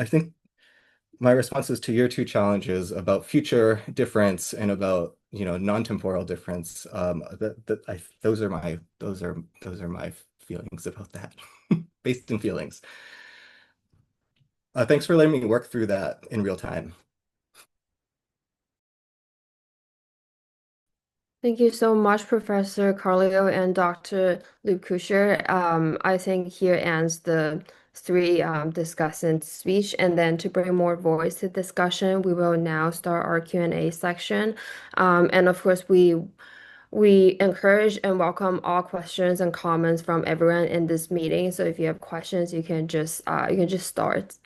think my responses to your two challenges about future difference and about non-temporal difference, those are my feelings about that, based in feelings. Thanks for letting me work through that in real time. Thank you so much, Professor Carleo and Dr. Lebkuecher. I think here ends the three discussants' speech, and then to bring more voice to discussion, we will now start our Q&A section. And of course, we encourage and welcome all questions and comments from everyone in this meeting. So if you have questions, you can just start.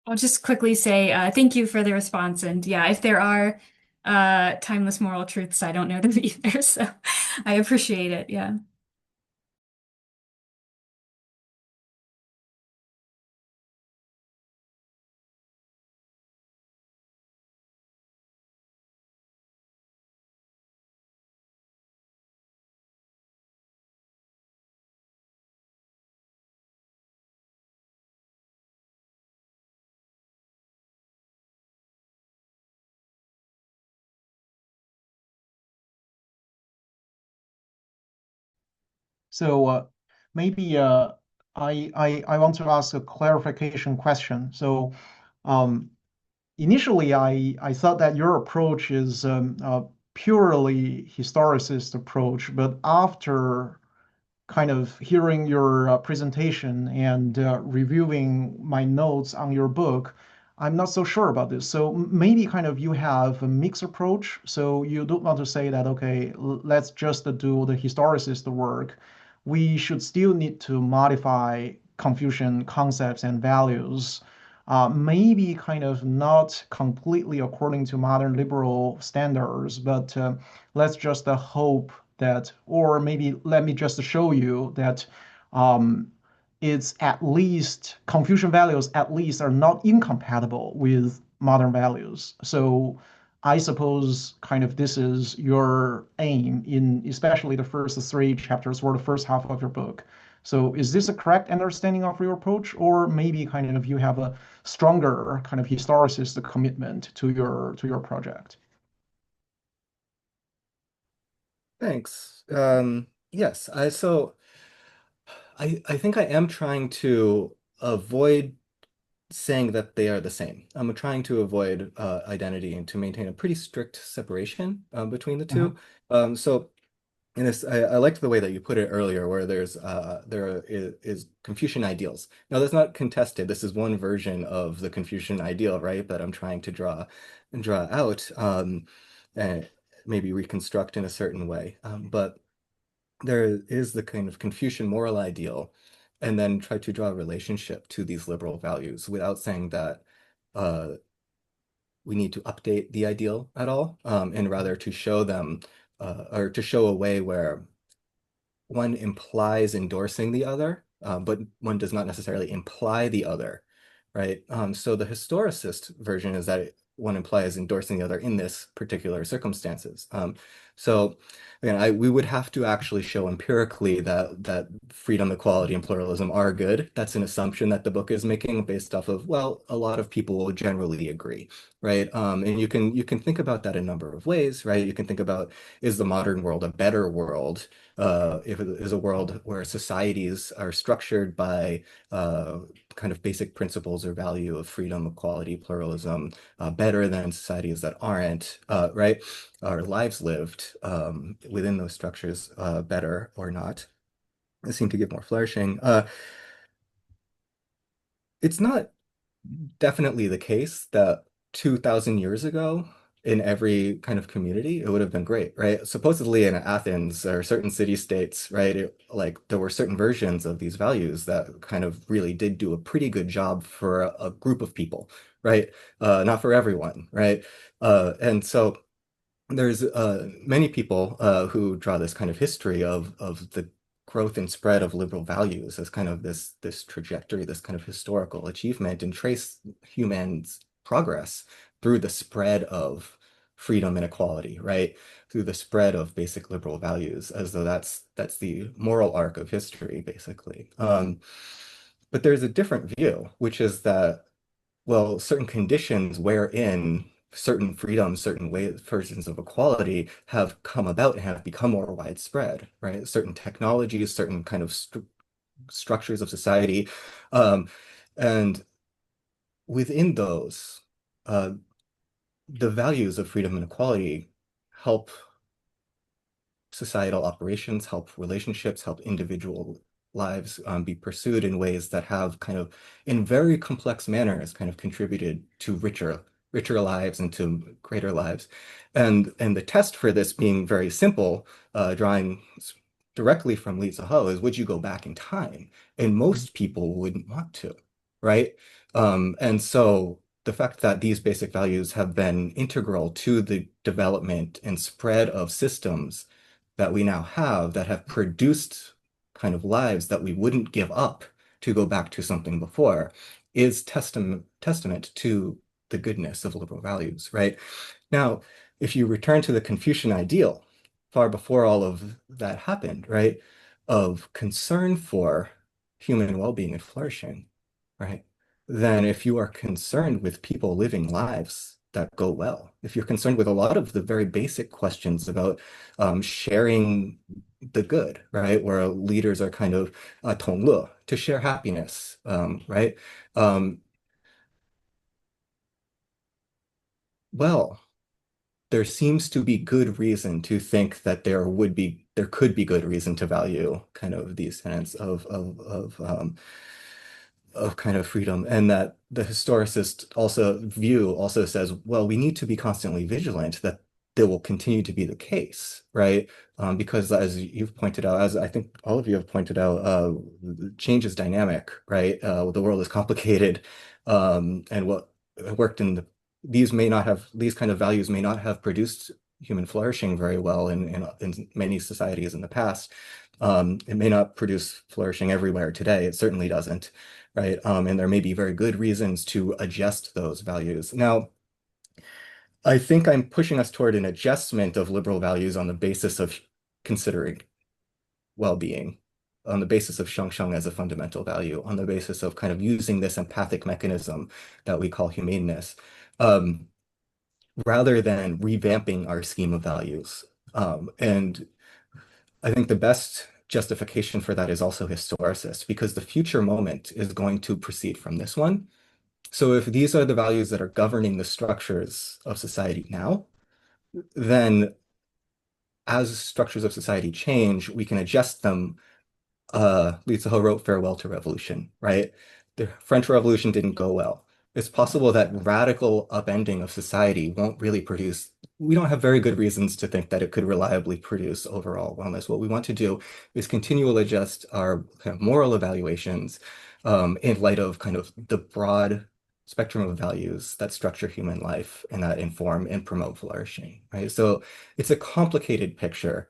I'll just quickly say thank you for the response. And yeah, if there are timeless moral truths, I don't know them either. So I appreciate it. Yeah. So maybe I want to ask a clarification question. So um, initially, I thought that your approach is a purely historicist approach, but after kind of hearing your presentation and reviewing my notes on your book, I'm not so sure about this. So maybe kind of you have a mixed approach. So you don't want to say that, okay, let's just do the historicist work. We should still need to modify Confucian concepts and values. Maybe kind of not completely according to modern liberal standards, but let's just hope that, or maybe let me just show you that um, it's at least Confucian values at least are not incompatible with modern values. So I suppose kind of this is your aim in especially the first three chapters or the first half of your book. So is this a correct understanding of your approach, or maybe kind of you have a stronger kind of historicist commitment to your project? Thanks. Yes, I think I am trying to avoid saying that they are the same. I'm trying to avoid identity and to maintain a pretty strict separation between the Mhm. two. So in this, I liked the way that you put it earlier, where is Confucian ideals. Now that's not contested. This is one version of the Confucian ideal, right? That I'm trying to draw out and maybe reconstruct in a certain way. But there is the kind of Confucian moral ideal, and then try to draw a relationship to these liberal values without saying that uh, we need to update the ideal at all, and rather to show them or to show a way one implies endorsing the other, but one does not necessarily imply the other, right? So the historicist version is that one implies endorsing the other in this particular circumstances. So again, we would have to actually show empirically that freedom, equality, and pluralism are good. That's an assumption that the book is making based off of, well, a lot of people will generally agree, right? And you can think about that a number of ways, right? You can think about, is the modern world a better world? If it is a world where societies are structured by kind of basic principles or value of freedom, equality, pluralism, better than societies that aren't, right? Our lives lived within those structures better or not? It seemed to give more flourishing. It's not definitely the case that 2,000 years ago, in every kind of community, it would have been great, right? Supposedly in Athens or certain city-states, right, like there were certain versions of these values that kind of really did do a pretty good job for a group of people, right? Not for everyone, right? And so there's many people who draw this kind of history of the growth and spread of liberal values as kind of this trajectory, this kind of historical achievement, and trace humans' progress through the spread of freedom and equality, right? Through the spread of basic liberal values, as though that's the moral arc of history, basically. But there's a different view, which is that, well, certain conditions wherein certain freedoms, certain ways, versions of equality have come about and have become more widespread, right? Certain technologies, certain kind of structures of society. And within those, uh, the values of freedom and equality help societal operations, help relationships, help individual lives be pursued in ways that have kind of, in very complex manners, kind of contributed to richer lives and to greater lives. And the test for this being very simple, drawing directly from Li Ziho, is would you go back in time? And most people wouldn't want to, right? And so the fact that these basic values have been integral to the development and spread of systems that we now have that have produced kind of lives that we wouldn't give up to go back to something before is testament to the goodness of liberal values, right? Now, if you return to the Confucian ideal, far before all of that happened, right, of concern for human well-being and flourishing, right, then if you are concerned with people living lives that go well, if you're concerned with a lot of the very basic questions about sharing the good, right, where leaders are kind of 同乐, to share happiness, right? Well, there seems to be good reason to think that there could be good reason to value kind of these tenets of kind of freedom, and that the historicist also says, well, we need to be constantly vigilant that there will continue to be the case, right? Because as you've pointed out, as I think all of you have pointed out, change is dynamic, right? The world is complicated, and what worked in these kind of values may not have produced human flourishing very well in many societies in the past. It may not produce flourishing everywhere today. It certainly doesn't, right? And there may be very good reasons to adjust those values. Now, I think I'm pushing us toward an adjustment of liberal values on the basis of considering well-being, on the basis of shengsheng as a fundamental value, on the basis of kind of using this empathic mechanism that we call humaneness, rather than revamping our scheme of values. And I think the best justification for that is also historicist, because the future moment is going to proceed from this one. So if these are the values that are governing the structures of society now, then as structures of society change, we can adjust them. Li Ziho wrote Farewell to Revolution, right? The French Revolution didn't go well. It's possible that radical upending of society won't really produce, we don't have very good reasons to think that it could reliably produce overall wellness. What we want to do is continually adjust our kind of moral evaluations in light of kind of the broad spectrum of values that structure human life and that inform and promote flourishing, right? So it's a complicated picture,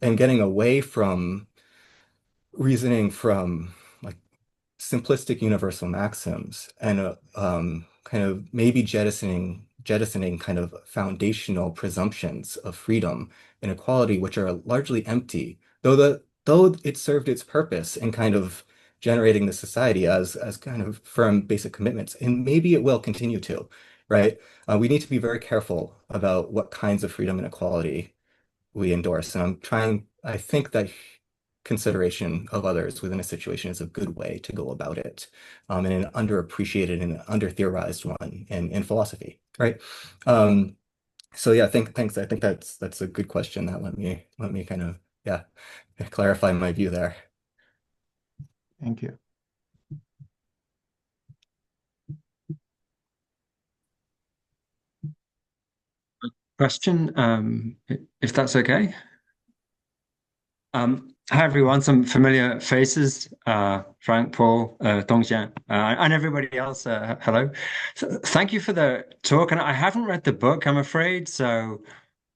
and getting away from reasoning from like simplistic universal maxims and kind of maybe jettisoning kind of foundational presumptions of freedom and equality, which are largely empty, though it served its purpose in kind of generating the society as kind of firm basic commitments, and maybe it will continue to, right? We need to be very careful about what kinds of freedom and equality we endorse. And I think that consideration of others within a situation is a good way to go about it, and an underappreciated and under-theorized one in philosophy, right? So yeah, thanks. I think that's a good question. That let me kind of, yeah, clarify my view there. Thank you. Question, if that's okay. Hi everyone, some familiar faces, Frank, Paul, Dongxian, and everybody else. Hello. So, thank you for the talk. And I haven't read the book, I'm afraid. So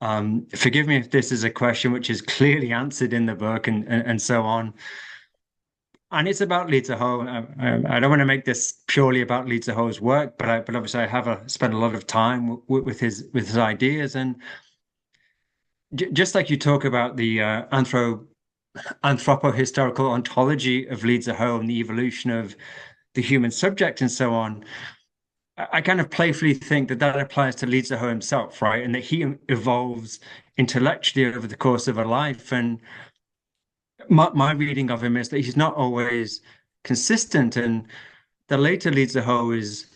forgive me if this is a question which is clearly answered in the book and so on. And it's about Li Ziho. I don't want to make this purely about Li Ziho's work, but obviously I have spent a lot of time with his ideas, and just like you talk about the anthropo-historical ontology of Li Ziho and the evolution of the human subject and so on, I kind of playfully think that that applies to Li Ziho himself, right? And that he evolves intellectually over the course of a life. And my reading of him is that he's not always consistent, and the later Li Ziho is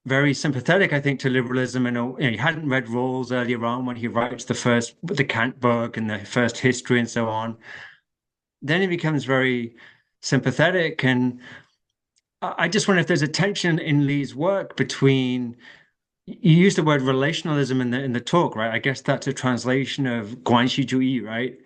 very sympathetic, I think, to liberalism. And he hadn't read Rawls earlier on when he writes the Kant book and the first history and so on. Then he becomes very sympathetic, and I just wonder if there's a tension in Lee's work between, you use the word relationalism in the talk, right? I guess that's a translation of Guanxi right?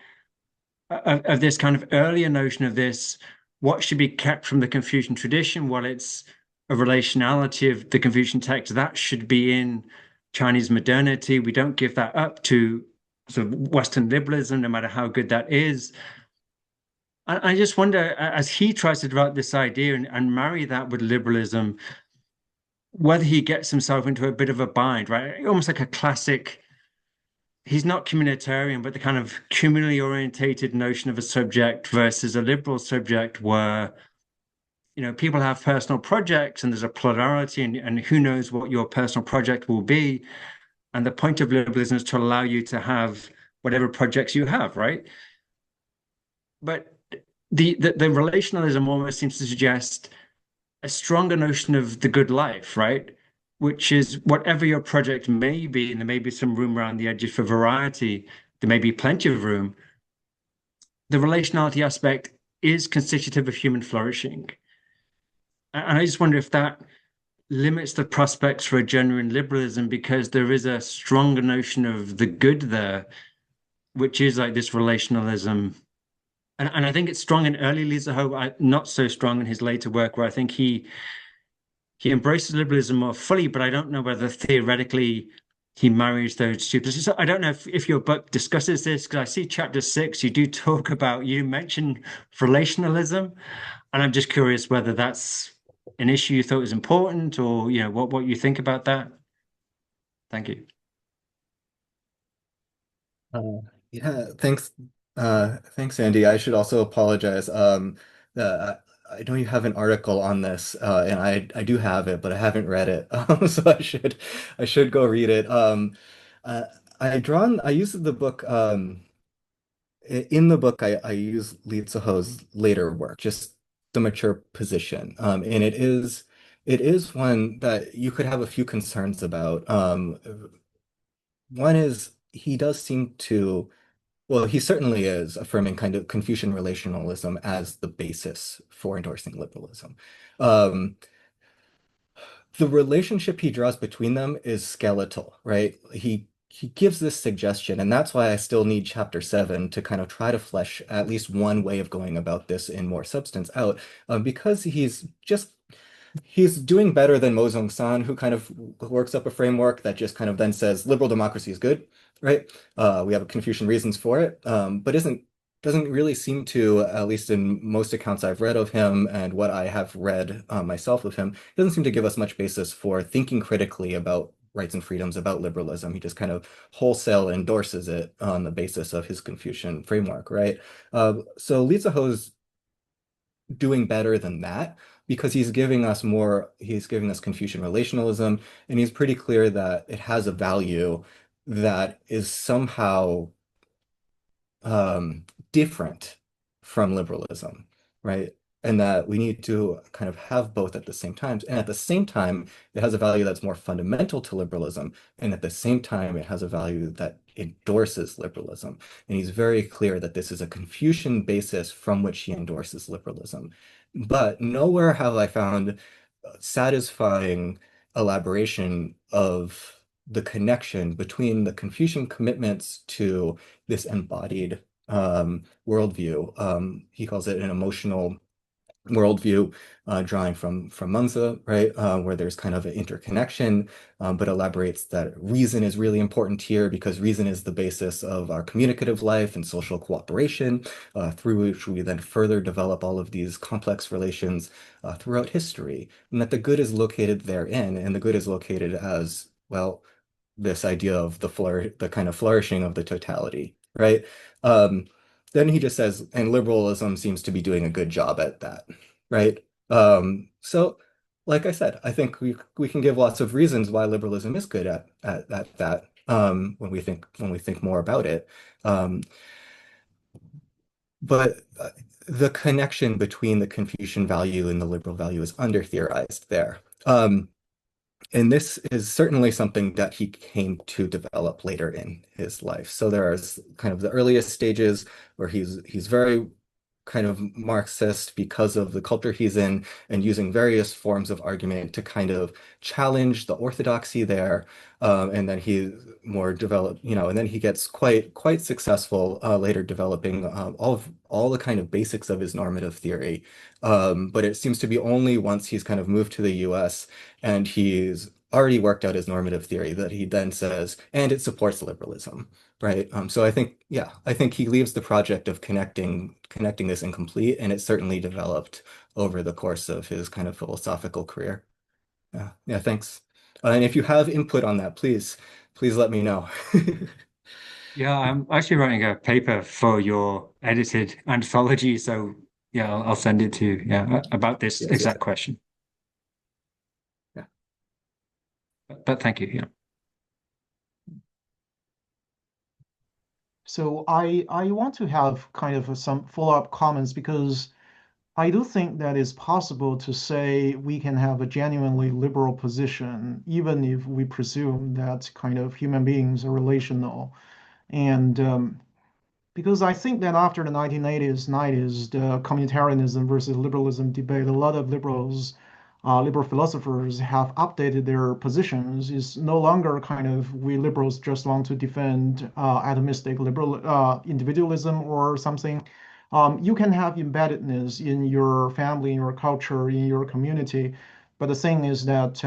Of this kind of earlier notion of this, what should be kept from the Confucian tradition, while it's a relationality of the Confucian text that should be in Chinese modernity. We don't give that up to sort of Western liberalism, no matter how good that is. I just wonder, as he tries to develop this idea and marry that with liberalism, whether he gets himself into a bit of a bind, right? Almost like a classic, he's not communitarian, but the kind of communally orientated notion of a subject versus a liberal subject where, people have personal projects and there's a plurality, and who knows what your personal project will be. And the point of liberalism is to allow you to have whatever projects you have, right? But the relationalism almost seems to suggest a stronger notion of the good life, right? Which is whatever your project may be, and there may be some room around the edges for variety, there may be plenty of room. The relationality aspect is constitutive of human flourishing. And I just wonder if that limits the prospects for a genuine liberalism, because there is a stronger notion of the good there, which is like this relationalism. And I think it's strong in early Li Ziho, not so strong in his later work, where I think he embraces liberalism more fully, but I don't know whether theoretically he marries those two positions. So I don't know if your book discusses this, because I see chapter 6, you mention relationalism, and I'm just curious whether that's an issue you thought was important, or what you think about that. Thank you. Yeah, thanks, Andy. I should also apologize. I know you have an article on this, and I do have it, but I haven't read it. So I should go read it. Uh, I used the book. In the book, I use Li Ziho's later work, just the mature position, and it is one that you could have a few concerns about. One is he does seem to. Well, he certainly is affirming kind of Confucian relationalism as the basis for endorsing liberalism. Um, the relationship he draws between them is skeletal, right? He gives this suggestion, and that's why I still need chapter 7 to kind of try to flesh at least one way of going about this in more substance out, because he's doing better than Mo Zong-san, who kind of works up a framework that just kind of then says liberal democracy is good, right? We have Confucian reasons for it, but isn't doesn't really seem to, at least in most accounts I've read of him and what I have read myself of him, doesn't seem to give us much basis for thinking critically about rights and freedoms, about liberalism. He just kind of wholesale endorses it on the basis of his Confucian framework, right? So Li Ziho's doing better than that because he's giving us Confucian relationalism, and he's pretty clear that it has a value that is somehow different from liberalism, right? And that we need to kind of have both at the same time. And at the same time, it has a value that's more fundamental to liberalism. And at the same time, it has a value that endorses liberalism. And he's very clear that this is a Confucian basis from which he endorses liberalism. But nowhere have I found satisfying elaboration of the connection between the Confucian commitments to this embodied worldview. He calls it an emotional worldview, drawing from Mengzi, right, where there's kind of an interconnection, but elaborates that reason is really important here because reason is the basis of our communicative life and social cooperation, through which we then further develop all of these complex relations throughout history, and that the good is located therein, and the good is located as, well, this idea of the kind of flourishing of the totality, right? Um, then he just says, and liberalism seems to be doing a good job at that, right? So, like I said, I think we can give lots of reasons why liberalism is good at that, when we think more about it. Um, but the connection between the Confucian value and the liberal value is under-theorized there. And this is certainly something that he came to develop later in his life. So there's kind of the earliest stages where he's very kind of Marxist because of the culture he's in and using various forms of argument to kind of challenge the orthodoxy there. And then he more developed, and then he gets quite successful later developing all the kind of basics of his normative theory. But it seems to be only once he's kind of moved to the US and he's already worked out his normative theory that he then says, and it supports liberalism, right? So I think he leaves the project of connecting this incomplete, and it certainly developed over the course of his kind of philosophical career. Yeah, thanks. And if you have input on that, please let me know. Yeah, I'm actually writing a paper for your edited anthology, so yeah, I'll send it to you. Yeah, about this Yes, yes. exact question. Yeah. But thank you. Yeah. So I want to have kind of some follow-up comments because I do think that it's possible to say we can have a genuinely liberal position, even if we presume that kind of human beings are relational. And because I think that after the 1980s, 90s, the communitarianism versus liberalism debate, a lot of liberal philosophers have updated their positions. It's no longer kind of we liberals just want to defend atomistic liberal individualism or something. You can have embeddedness in your family, in your culture, in your community. But the thing is that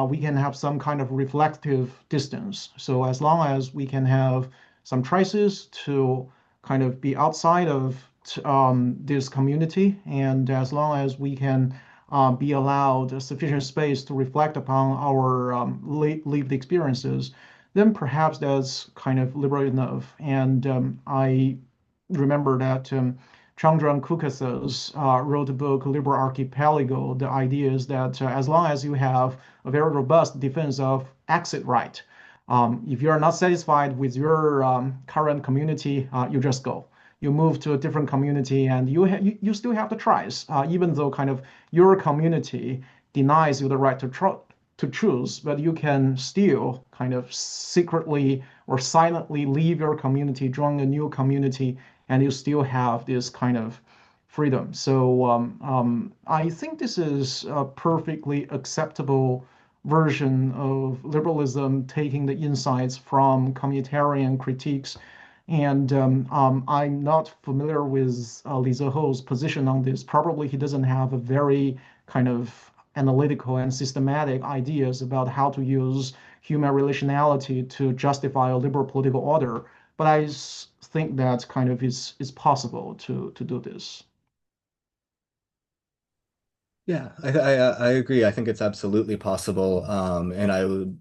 we can have some kind of reflective distance. So as long as we can have some choices to kind of be outside of this community, and as long as we can be allowed sufficient space to reflect upon our lived experiences, then perhaps that's kind of liberal enough. And I remember that Chandran Kukasas wrote a book, Liberal Archipelago. The idea is that as long as you have a very robust defense of exit right, if you're not satisfied with your current community, you just go. You move to a different community, and you still have the choice, even though kind of your community denies you the right to choose, but you can still kind of secretly or silently leave your community, join a new community, and you still have this kind of freedom. So I think this is a perfectly acceptable version of liberalism, taking the insights from communitarian critiques. And I'm not familiar with Li Ziho's position on this. Probably he doesn't have a very kind of analytical and systematic ideas about how to use human relationality to justify a liberal political order. But I think that kind of is possible to do this. Yeah, I agree. I think it's absolutely possible. And I would,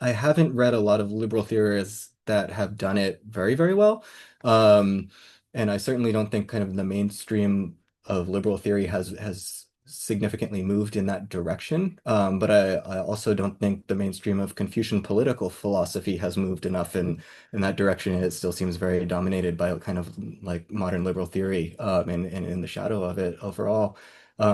I haven't read a lot of liberal theorists that have done it very, very well. Um, and I certainly don't think kind of the mainstream of liberal theory has significantly moved in that direction. But I also don't think the mainstream of Confucian political philosophy has moved enough in that direction. It still seems very dominated by kind of like modern liberal theory, and in the shadow of it overall.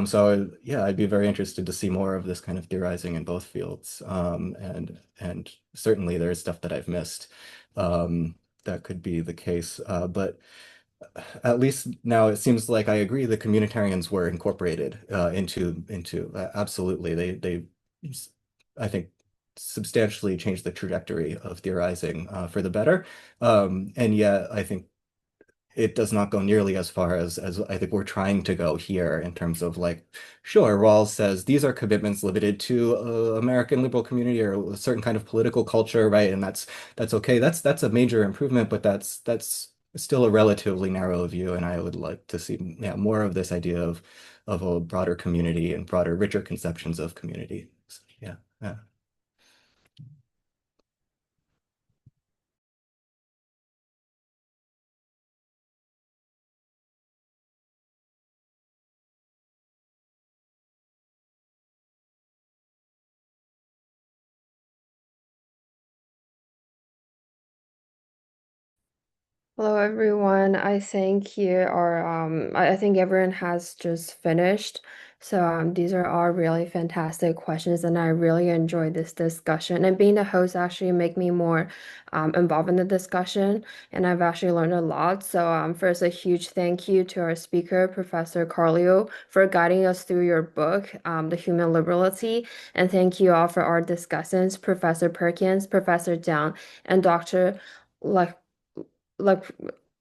So yeah, I'd be very interested to see more of this kind of theorizing in both fields. And certainly there is stuff that I've missed that could be the case. But at least now it seems like I agree the communitarians were incorporated into absolutely. They I think substantially changed the trajectory of theorizing for the better. And yet I think it does not go nearly as far as I think we're trying to go here in terms of like, sure, Rawls says these are commitments limited to American liberal community or a certain kind of political culture, right? And that's okay. That's a major improvement, but that's still a relatively narrow view. And I would like to see more of this idea of a broader community and broader, richer conceptions of community. So, yeah. Yeah. Hello everyone. I think here are I think everyone has just finished. So these are all really fantastic questions and I really enjoyed this discussion. And being the host actually make me more involved in the discussion and I've actually learned a lot. So first a huge thank you to our speaker, Professor Carleo, for guiding us through your book, The Human Liberality. And thank you all for our discussants, Professor Perkins, Professor Jiang, and Dr. Leb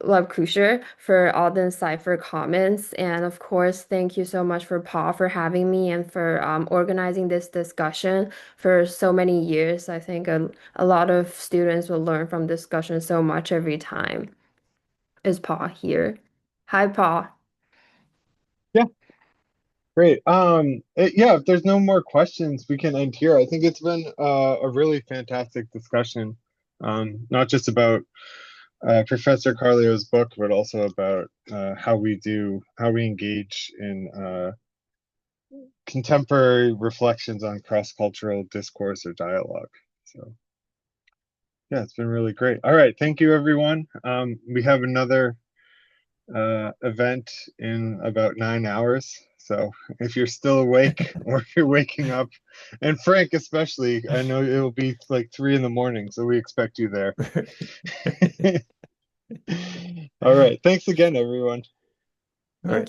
Lebkuecher for all the insightful comments. And of course, thank you so much for Paul for having me and for organizing this discussion for so many years. I think a lot of students will learn from discussion so much every time. Is Paul here? Hi, Paul. Yeah, great. Yeah, if there's no more questions, we can end here. I think it's been a really fantastic discussion, not just about Professor Carleo's book, but also about how we engage in contemporary reflections on cross-cultural discourse or dialogue. So yeah, it's been really great. All right, thank you everyone. We have another event in about 9 hours. So if you're still awake or if you're waking up, and Frank especially, I know it'll be like 3 in the morning, so we expect you there. All right, thanks again, everyone. All right.